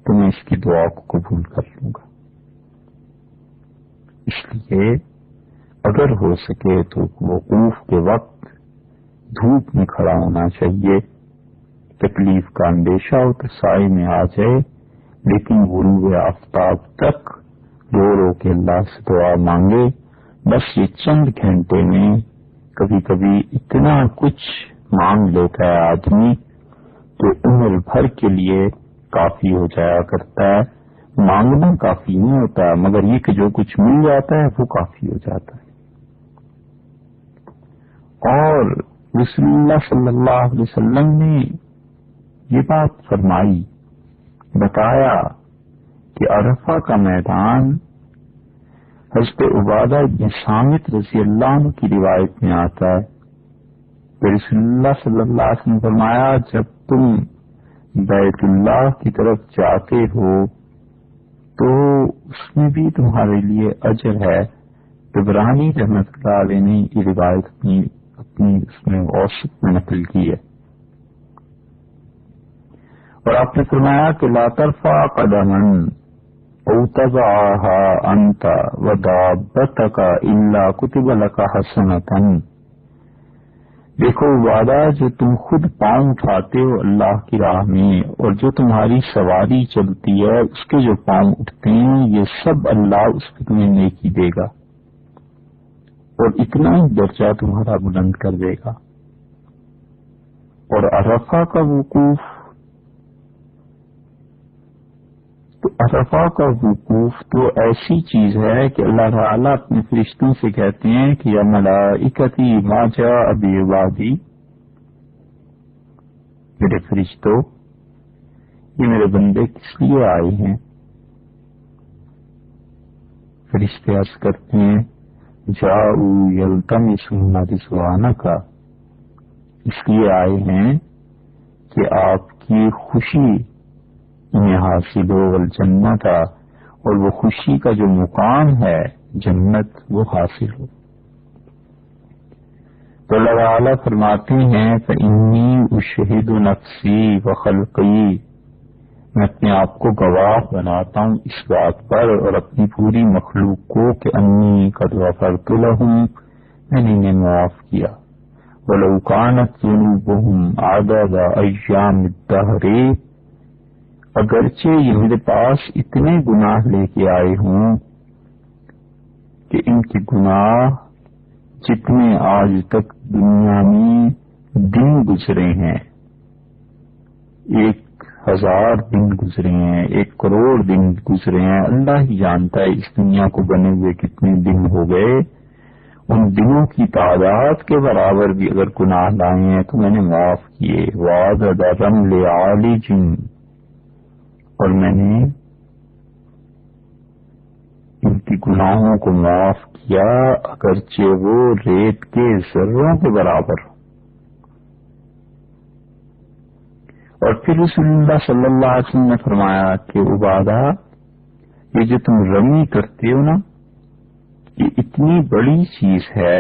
تو میں اس کی دعا کو قبول کر لوں گا۔ اس لیے اگر ہو سکے تو وقوف کے وقت دھوپ میں کھڑا ہونا چاہیے، تکلیف کا اندیشہ ہو تو سائے میں آ جائے، لیکن غروب آفتاب تک رو رو کے اللہ سے دعا مانگے۔ بس یہ چند گھنٹے میں کبھی کبھی اتنا کچھ مانگ لیتا ہے آدمی تو عمر بھر کے لیے کافی ہو جایا کرتا ہے۔ مانگنا کافی نہیں ہوتا ہے، مگر یہ کہ جو کچھ مل جاتا ہے وہ کافی ہو جاتا ہے۔ اور رسول اللہ صلی اللہ علیہ وسلم نے یہ بات فرمائی، بتایا کہ عرفہ کا میدان، حضرت عبادہ بن صامت رضی اللہ عنہ کی روایت میں آتا ہے کہ رسول اللہ صلی اللہ علیہ وسلم نے فرمایا، جب تم بیت اللہ کی طرف جاتے ہو تو اس میں بھی تمہارے لیے اجر ہے. عبرانی رحمۃ اللہ علیہ نے یہ روایت اپنی اس میں اوسط میں نقل کی ہے. اور آپ نے فرمایا کہ لا ترفع قدما او تضعها انت ودابتك الا كتب لك حسنة. دیکھو وعدہ جو تم خود پاؤں اٹھاتے ہو اللہ کی راہ میں، اور جو تمہاری سواری چلتی ہے اس کے جو پاؤں اٹھتے ہیں، یہ سب اللہ اس پہ تمہیں نیکی دے گا اور اتنا ہی درجہ تمہارا بلند کر دے گا. اور عرفہ کا وقوف، تو عرفہ کا وقوف تو ایسی چیز ہے کہ اللہ تعالیٰ اپنے فرشتوں سے کہتے ہیں کہ یا ملائکتی ما جاء بعبادی، میرے فرشتوں یہ میرے بندے کس لیے آئے ہیں؟ فرشتے عرض کرتے ہیں جاؤ یلتمسون رضوانک، اس لیے آئے ہیں کہ آپ کی خوشی انہیں حاصل ہو، والجنت، اور وہ خوشی کا جو مقام ہے جنت وہ حاصل ہو. تو اللہ تعالیٰ فرماتے ہیں فإنی اشہد نفسی وخلقی، میں اپنے آپ کو گواہ بناتا ہوں اس بات پر اور اپنی پوری مخلوق کو کہ انی قد غفرت لہم، میں نے انہیں معاف کیا. ولو کانت ذنوبہم عدد ایام الدہر، اگرچہ یہ میرے پاس اتنے گناہ لے کے آئے ہوں کہ ان کے گناہ جتنے آج تک دنیا میں دن گزرے ہیں، 1000 دن گزرے ہیں، 1 کروڑ دن گزرے ہیں، اللہ ہی جانتا ہے اس دنیا کو بنے ہوئے کتنے دن ہو گئے، ان دنوں کی تعداد کے برابر بھی اگر گناہ لائے ہیں تو میں نے معاف کیے. وعدد رمل عالج، اور میں نے ان کی گناہوں کو معاف کیا اگرچہ وہ ریت کے ذروں کے برابر. اور پھر رسول اللہ صلی اللہ علیہ وسلم نے فرمایا کہ عبادہ، یہ جو تم رمی کرتے ہو نا، یہ اتنی بڑی چیز ہے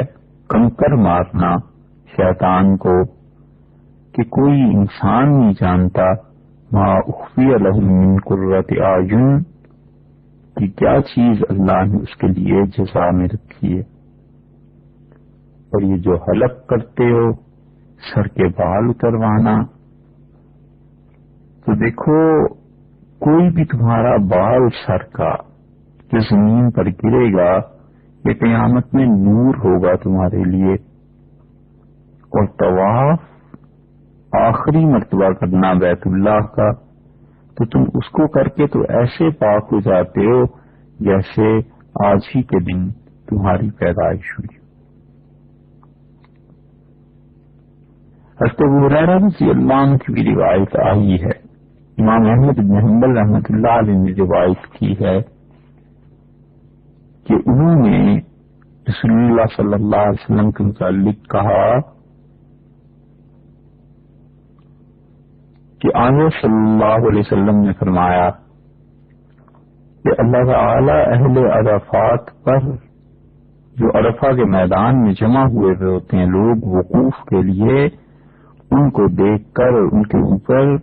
کنکر مارنا شیطان کو کہ کوئی انسان نہیں جانتا ما اخفی لہ من قرۃ اعین، کہ کیا چیز اللہ نے اس کے لیے جزا میں رکھی ہے. اور یہ جو حلق کرتے ہو سر کے بال اتروانا، تو دیکھو کوئی بھی تمہارا بال سر کا جو زمین پر گرے گا یہ قیامت میں نور ہوگا تمہارے لیے. اور طواف آخری مرتبہ کرنا بیت اللہ کا، تو تم اس کو کر کے تو ایسے پاک ہو جاتے ہو جیسے آج ہی کے دن تمہاری پیدائش ہوئی. حضرت ابو ہریرہ رضی اللہ عنہ کی بھی روایت آئی ہے، امام احمد بن حنبل رحمۃ اللہ علیہ نے روایت کی ہے کہ انہوں نے رسول اللہ صلی اللہ علیہ وسلم کے متعلق کہا کہ آنظر صلی اللہ علیہ وسلم نے فرمایا کہ اللہ تعالی اہل عرفات پر، جو عرفہ کے میدان میں جمع ہوئے ہوتے ہیں لوگ وقوف کے لیے، ان کو دیکھ کر ان کے اوپر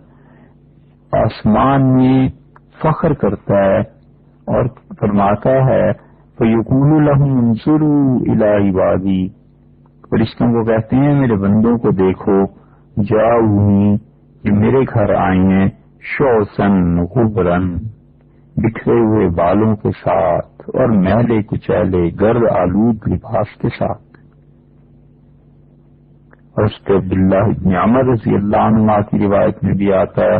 آسمان میں فخر کرتا ہے اور فرماتا ہے فَيَقُولُ لَهُمْ انظُرُوا إِلَىٰ عِبَادِي، فرشتوں کو کہتے ہیں میرے بندوں کو دیکھو، جاؤنی، کہ میرے گھر آئے ہیں، شوسن غبرن، بکھرے ہوئے بالوں کے ساتھ اور میلے کچیلے گرد آلود لباس کے ساتھ. اور اس کے عبداللہ بن عمر رضی اللہ عنہ کی روایت میں بھی آتا ہے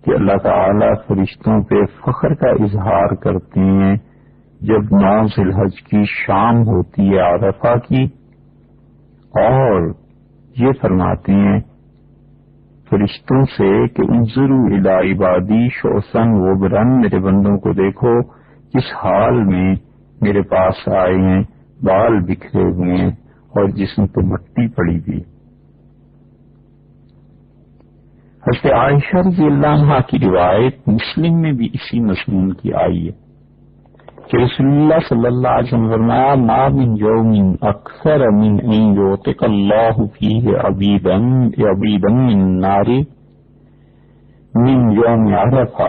کہ اللہ تعالی فرشتوں پہ فخر کا اظہار کرتے ہیں جب 9 ذی الحج کی شام ہوتی ہے عرفہ کی، اور یہ فرماتے ہیں فرشتوں سے کہ انظروا الی عبادی شوسن غبرن، میرے بندوں کو دیکھو کس حال میں میرے پاس آئے ہیں، بال بکھرے ہوئے ہیں اور جسم پہ مٹی پڑی ہوئی. حضرت عائشہ رضی اللہ عنہا کی روایت مسلم میں بھی اسی مضمون کی آئی ہے کہ رسول اللہ صلی اللہ علیہ وسلم فرمایا ما من یوم اکثر من ان یعتق اللہ فیہ عبیدا من النار من یوم عرفہ،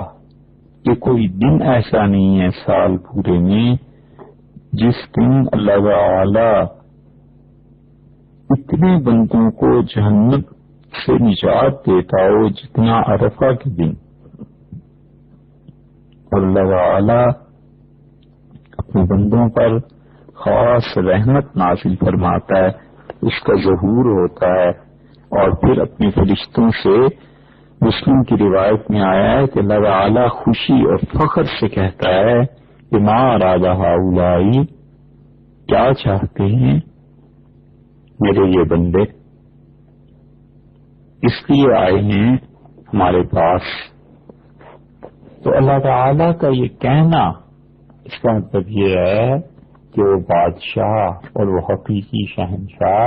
کہ کوئی دن ایسا نہیں ہے سال پورے میں جس دن اللہ تعالی اتنے بندوں کو جہنم سے نجات دیتا ہو جتنا عرفہ کے دن، اور اللہ تعالی اپنے بندوں پر خاص رحمت نازل فرماتا ہے، اس کا ظہور ہوتا ہے، اور پھر اپنے فرشتوں سے مسلم کی روایت میں آیا ہے کہ اللہ تعالی خوشی اور فخر سے کہتا ہے کہ ما اراد ہؤلاء، کیا چاہتے ہیں میرے یہ بندے، اس لیے آئے ہیں ہمارے پاس۔ تو اللہ تعالی کا یہ کہنا اس کا مطلب یہ ہے کہ وہ بادشاہ اور وہ حقیقی شہنشاہ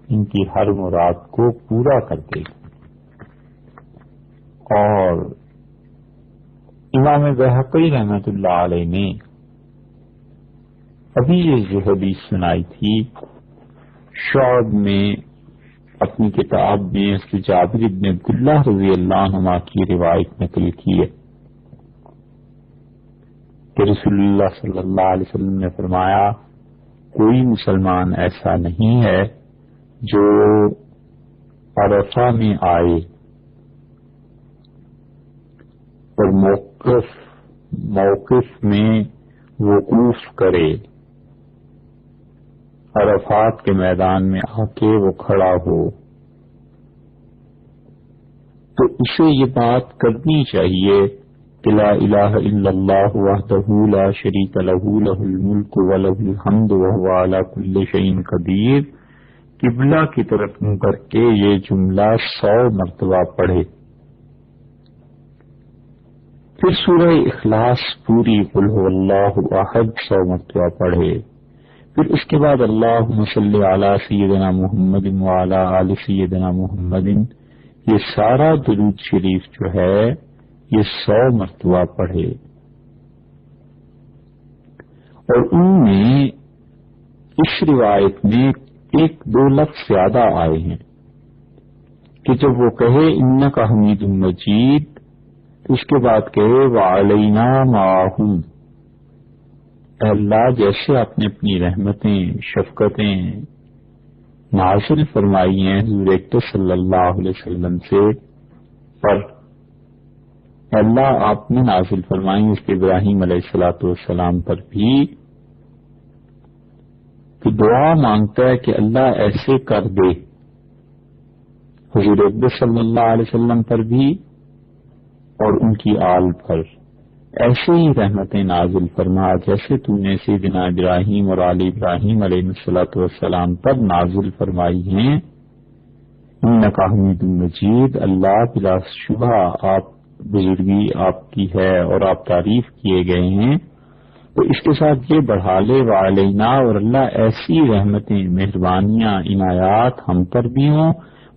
ان کی ہر مراد کو پورا کر دے گا۔ اور امام بہقی رحمۃ اللہ علیہ نے ابھی یہ جو حدیث سنائی تھی شعب میں اپنی کتاب میں اس کے جابر بن عبداللہ رضی اللہ عنہما کی روایت نقل کی ہے کہ رسول اللہ صلی اللہ علیہ وسلم نے فرمایا کوئی مسلمان ایسا نہیں ہے جو عرفہ میں آئے اور موقف میں وقوف کرے، عرفات کے میدان میں آ کے وہ کھڑا ہو، تو اسے یہ بات کرنی چاہیے کہ لا الہ الا اللہ وحدہ لا شریک لہ لہ الملک ولہ الحمد وہو علی کل شیء قدیر، قبلہ کی طرف منہ کر کے یہ جملہ 100 مرتبہ پڑھے، پھر سورہ اخلاص پوری قل هو اللہ احد 100 مرتبہ پڑھے، پھر اس کے بعد اللہم صلی علی سیدنا محمد وعلی آل سیدنا محمد، یہ سارا درود شریف جو ہے یہ 100 مرتبہ پڑھے۔ اور ان میں اس روایت میں 1-2 لفظ زیادہ آئے ہیں کہ جب وہ کہے انک حمید مجید، اس کے بعد کہے وعلینا معہم، اے اللہ جیسے آپ نے اپنی رحمتیں شفقتیں نازل فرمائی ہیں حضور اکرم صلی اللہ علیہ وسلم سے پر، اے اللہ آپ نے نازل فرمائی اس کے ابراہیم علیہ الصلوۃ والسلام پر بھی، تو دعا مانگتا ہے کہ اللہ ایسے کر دے حضور اکرم صلی اللہ علیہ وسلم پر بھی اور ان کی آل پر، ایسے ہی رحمتیں نازل فرما جیسے تو نے سیدنا ابراہیم اور آل ابراہیم علیہ الصلوۃ والسلام پر نازل فرمائی ہیں۔ انک حمید مجید، اللہ بلا شبہ آپ بزرگی آپ کی ہے اور آپ تعریف کیے گئے ہیں، تو اس کے ساتھ یہ بڑھا لے وعلینا، اور اللہ ایسی رحمتیں مہربانیاں عنایات ہم پر بھی ہوں،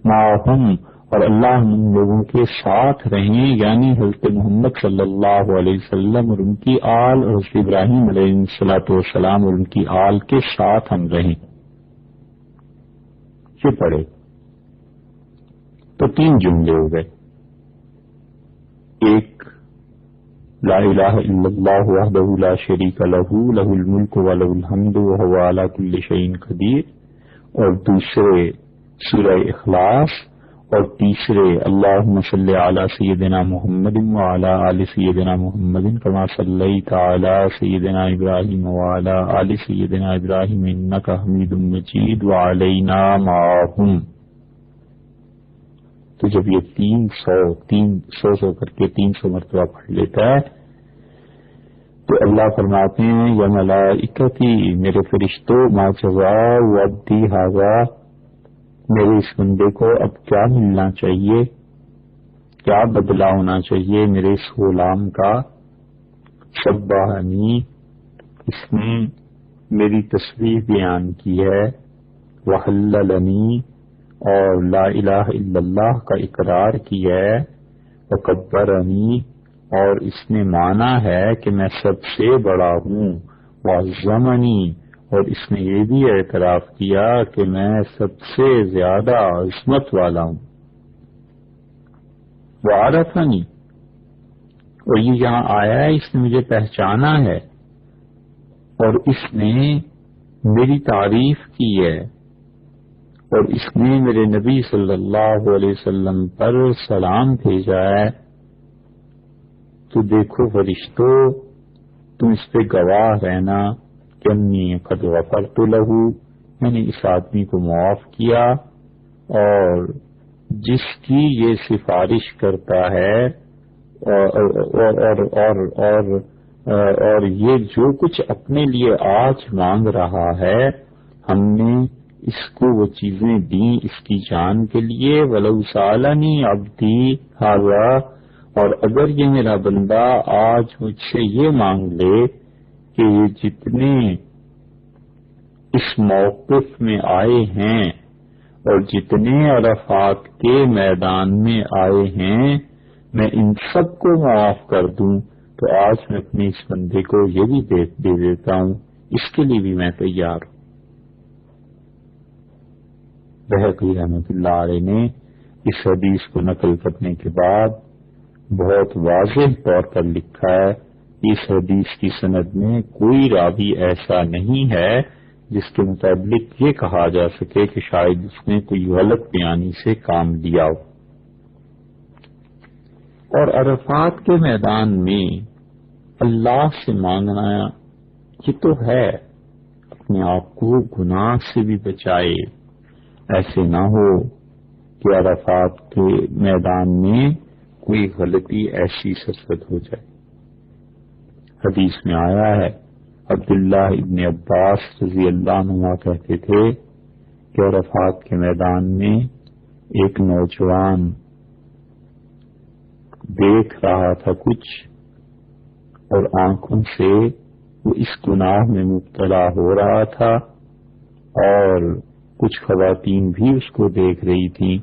معہم، اور اللہ ان لوگوں کے ساتھ رہیں، یعنی حضرت محمد صلی اللہ علیہ وسلم اور ان کی آل اور حضرت ابراہیم علیہ الصلوۃ والسلام اور ان کی آل کے ساتھ ہم رہیں۔ یہ پڑھے تو 3 جملے ہو گئے، ایک لا الہ الا اللہ وحدہ لا شریک لہ لہ الملک ولہ الحمد وہو علی کل شیء قدیر، اور دوسرے سورہ اخلاص، اور تیسرے اللہم صلی علی سیدنا محمد وعلی آل سیدنا محمد کما صلیت علی سیدنا ابراہیم وعلی آل سیدنا ابراہیم انک حمید مجید وعلینا معہم۔ تو جب یہ 300 کر کے 300 مرتبہ پڑھ لیتا ہے تو اللہ فرماتے ہیں یا ملائکتی، میرے فرشتوں، ما جزاء عبدی ھذا، میرے اس بندے کو اب کیا ملنا چاہیے، کیا بدلہ ہونا چاہیے میرے اس غلام کا، سبحانی، اس نے میری تسبیح بیان کی ہے، وحللنی، اور لا الہ الا اللہ کا اقرار کیا ہے، وکبرنی، اور اس نے مانا ہے کہ میں سب سے بڑا ہوں، وعظمنی، اور اس نے یہ بھی اعتراف کیا کہ میں سب سے زیادہ عظمت والا ہوں، وعرفنی، اور یہ یہاں آیا ہے اس نے مجھے پہچانا ہے، اور اس نے میری تعریف کی ہے، اور اس نے میرے نبی صلی اللہ علیہ وسلم پر سلام بھیجا ہے۔ تو دیکھو فرشتوں، تم اس پہ گواہ رہنا کہ انی قد غفرت لہ، میں نے اس آدمی کو معاف کیا، اور جس کی یہ سفارش کرتا ہے اور یہ جو کچھ اپنے لیے آج مانگ رہا ہے، ہم نے اس کو وہ چیزیں دیں اس کی جان کے لیے، وَلَوْ سَأَلَنِي عَبْدِي هَذَا، اور اگر یہ میرا بندہ آج مجھ سے یہ مانگ لے کہ یہ جتنے اس موقف میں آئے ہیں اور جتنے عرفات کے میدان میں آئے ہیں میں ان سب کو معاف کر دوں، تو آج میں اپنے اس بندے کو یہ بھی دے دیتا ہوں، اس کے لیے بھی میں تیار ہوں۔ بہقی رحمۃ اللہ علیہ نے اس حدیث کو نقل کرنے کے بعد بہت واضح طور پر لکھا ہے کہ اس حدیث کی سند میں کوئی راوی ایسا نہیں ہے جس کے متعلق یہ کہا جا سکے کہ شاید اس نے کوئی غلط بیانی سے کام لیا ہو۔ اور عرفات کے میدان میں اللہ سے مانگنا یہ تو ہے اپنے آپ کو گناہ سے بھی بچائے، ایسے نہ ہو کہ عرفات کے میدان میں کوئی غلطی ایسی سرزد ہو جائے۔ حدیث میں آیا ہے عبداللہ ابن عباس رضی اللہ عنہ کہتے تھے کہ عرفات کے میدان میں ایک نوجوان دیکھ رہا تھا کچھ، اور آنکھوں سے وہ اس گناہ میں مبتلا ہو رہا تھا، اور کچھ خواتین بھی اس کو دیکھ رہی تھیں،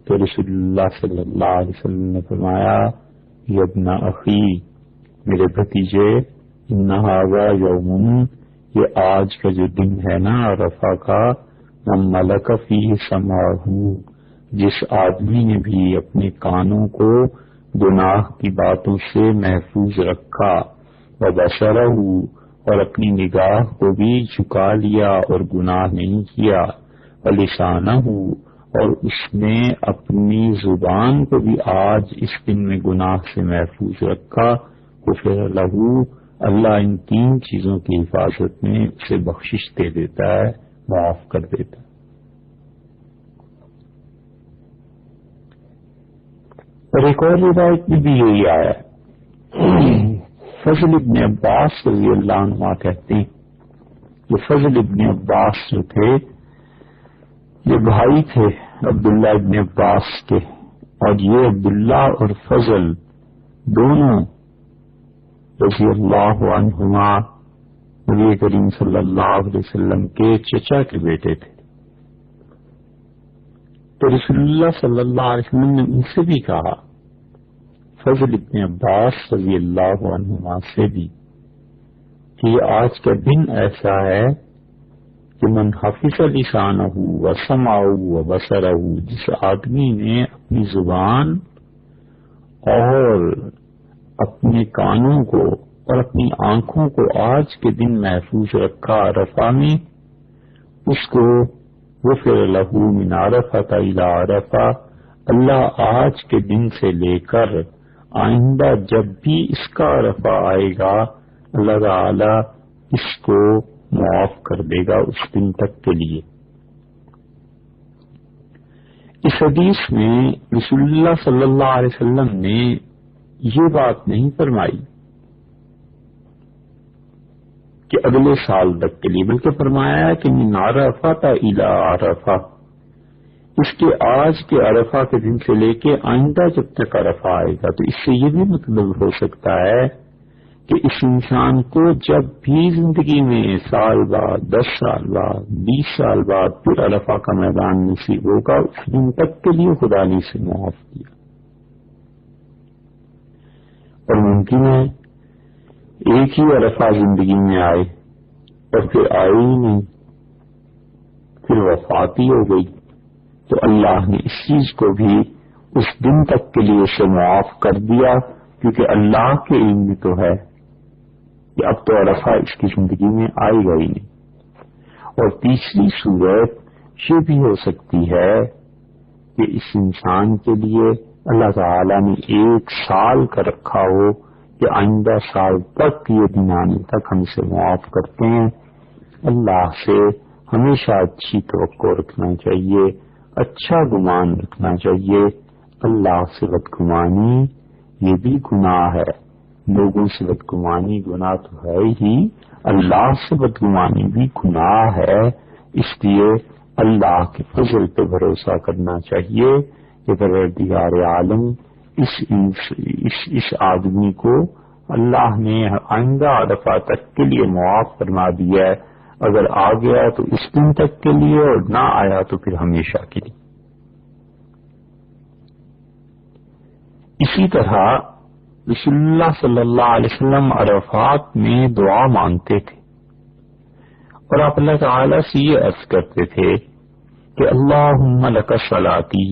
تو رسول اللہ صلی اللہ علیہ وسلم نے فرمایا یا ابن اخی، میرے بھتیجے، ان ھذا یوم، یہ آج کا جو دن ہے نا عرفہ کا، من ملک فیہ سمعہ، جس آدمی نے بھی اپنے کانوں کو گناہ کی باتوں سے محفوظ رکھا، وبصرہ، اور اپنی نگاہ کو بھی جھکا لیا اور گناہ نہیں کیا، ولسانہ، اور اس نے اپنی زبان کو بھی آج اس دن میں گناہ سے محفوظ رکھا، غفر لہ، اللہ ان تین چیزوں کی حفاظت میں اسے بخشش دے دیتا ہے، معاف کر دیتا ہے۔ اور ایک اور روایت میں بھی یہی آیا ہے۔ فضل ابن عباس رضی اللہ عنہ کہتے ہیں کہ فضل ابن عباس جو تھے یہ بھائی تھے عبداللہ ابن عباس کے، اور یہ عبداللہ اور فضل دونوں رضی اللہ عنہما نبی کریم صلی اللہ علیہ وسلم کے چچا کے بیٹے تھے۔ تو رسول اللہ صلی اللہ علیہ وسلم نے ان سے بھی کہا، فضل ابن عباس رضی اللہ عنہما سے بھی، کہ یہ آج کا دن ایسا ہے کہ من حفظ لسانہ وسمعہ وبصرہ، جس آدمی نے اپنی زبان اور اپنے کانوں کو اور اپنی آنکھوں کو آج کے دن محفوظ رکھا عرفہ میں، اس کو غفر لہ من عرفۃ الی عرفہ، اللہ آج کے دن سے لے کر آئندہ جب بھی اس کا عرفہ آئے گا اللہ تعالی اس کو معاف کر دے گا اس دن تک کے لیے۔ اس حدیث میں رسول اللہ صلی اللہ علیہ وسلم نے یہ بات نہیں فرمائی کہ اگلے سال تک کے لیے، بلکہ فرمایا ہے کہ من عرفۃ الی عرفہ، اس کے آج کے عرفہ کے دن سے لے کے آئندہ جب تک عرفہ آئے گا۔ تو اس سے یہ بھی مطلب ہو سکتا ہے کہ اس انسان کو جب بھی زندگی میں سال بعد، 10 سال بعد، 20 سال بعد پھر عرفہ کا میدان نصیب ہوگا، اس دن تک کے لیے خدا نے اسے معاف کیا۔ اور ممکن ہے ایک ہی عرفہ زندگی میں آئے اور پھر آئے ہی نہیں، پھر وفات ہی ہو گئی، تو اللہ نے اس چیز کو بھی اس دن تک کے لیے اسے معاف کر دیا، کیونکہ اللہ کے علم میں تو ہے کہ اب تو عرفہ اس کی زندگی میں آئے گا ہی نہیں۔ اور تیسری صورت یہ بھی ہو سکتی ہے کہ اس انسان کے لیے اللہ تعالی نے 1 سال کا رکھا ہو کہ آئندہ سال تک یہ دن آنے تک ہم سے معاف کرتے ہیں۔ اللہ سے ہمیشہ اچھی توقع رکھنا چاہیے، اچھا گمان رکھنا چاہیے۔ اللہ سے بدگمانی یہ بھی گناہ ہے، لوگوں سے بدگمانی گناہ تو ہے ہی، اللہ سے بدگمانی بھی گناہ ہے، اس لیے اللہ کے فضل پہ بھروسہ کرنا چاہیے کہ پروردگار عالم اس آدمی کو اللہ نے آئندہ عرفہ تک کے لیے معاف فرما دیا ہے، اگر آ گیا تو اس دن تک کے لیے اور نہ آیا تو پھر ہمیشہ کے لیے۔ اسی طرح رسول اللہ صلی اللہ علیہ وسلم عرفات میں دعا مانگتے تھے اور آپ اللہ تعالی سے یہ عرض کرتے تھے کہ اللہم لک صلاتی،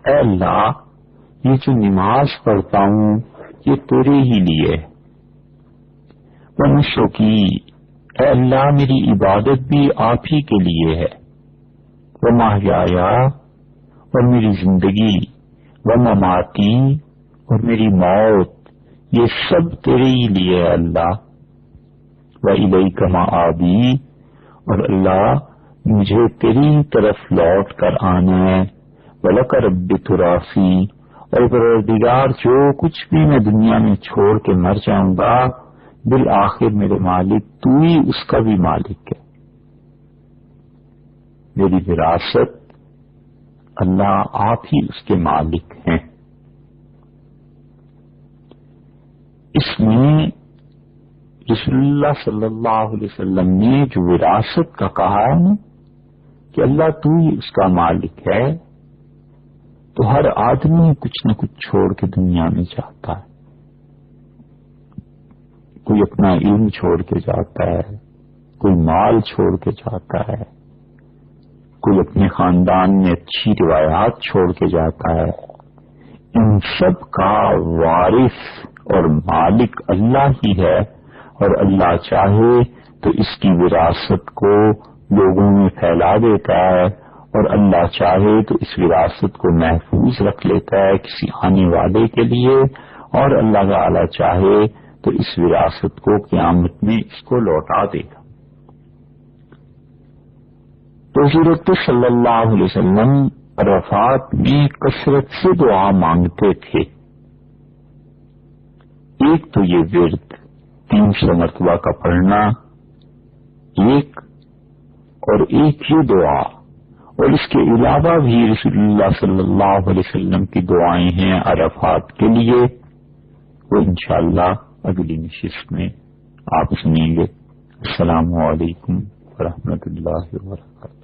اے اللہ یہ جو نماز پڑھتا ہوں یہ تیرے ہی لیے، ونسکی، اے اللہ میری عبادت بھی آپ ہی کے لیے ہے، ومحیایا، اور میری زندگی، ومماتی، اور میری موت، یہ سب تیرے ہی لیے ہے اللہ، وإلیک مآبی، اور اللہ مجھے تیری طرف لوٹ کر آنا ہے، وَلَكَ رَبِّ تُرَافِي، اور پروردگار جو کچھ بھی میں دنیا میں چھوڑ کے مر جاؤں گا بالآخر میرے مالک تو ہی اس کا بھی مالک ہے، میری وراثت اللہ آپ ہی اس کے مالک ہیں۔ اس میں رسول اللہ صلی اللہ علیہ وسلم نے جو وراثت کا کہا ہے نا کہ اللہ تو ہی اس کا مالک ہے، تو ہر آدمی کچھ نہ کچھ چھوڑ کے دنیا میں جاتا ہے، کوئی اپنا علم چھوڑ کے جاتا ہے، کوئی مال چھوڑ کے جاتا ہے، کوئی اپنے خاندان میں اچھی روایات چھوڑ کے جاتا ہے، ان سب کا وارث اور مالک اللہ ہی ہے، اور اللہ چاہے تو اس کی وراثت کو لوگوں میں پھیلا دیتا ہے، اور اللہ چاہے تو اس وراثت کو محفوظ رکھ لیتا ہے کسی آنے والے کے لیے، اور اللہ تعالی چاہے تو اس وراثت کو قیامت میں اس کو لوٹا دے گا۔ تو حضرت صلی اللہ علیہ وسلم عرفات میں کثرت سے دعا مانگتے تھے، ایک تو یہ ورد 300 مرتبہ کا پڑھنا ایک، اور ایک یہ دعا، اور اس کے علاوہ بھی رسول اللہ صلی اللہ علیہ وسلم کی دعائیں ہیں عرفات کے لیے، وہ انشاءاللہ اگلی نشست میں آپ سنیں گے۔ السلام علیکم ورحمۃ اللہ وبرکاتہ۔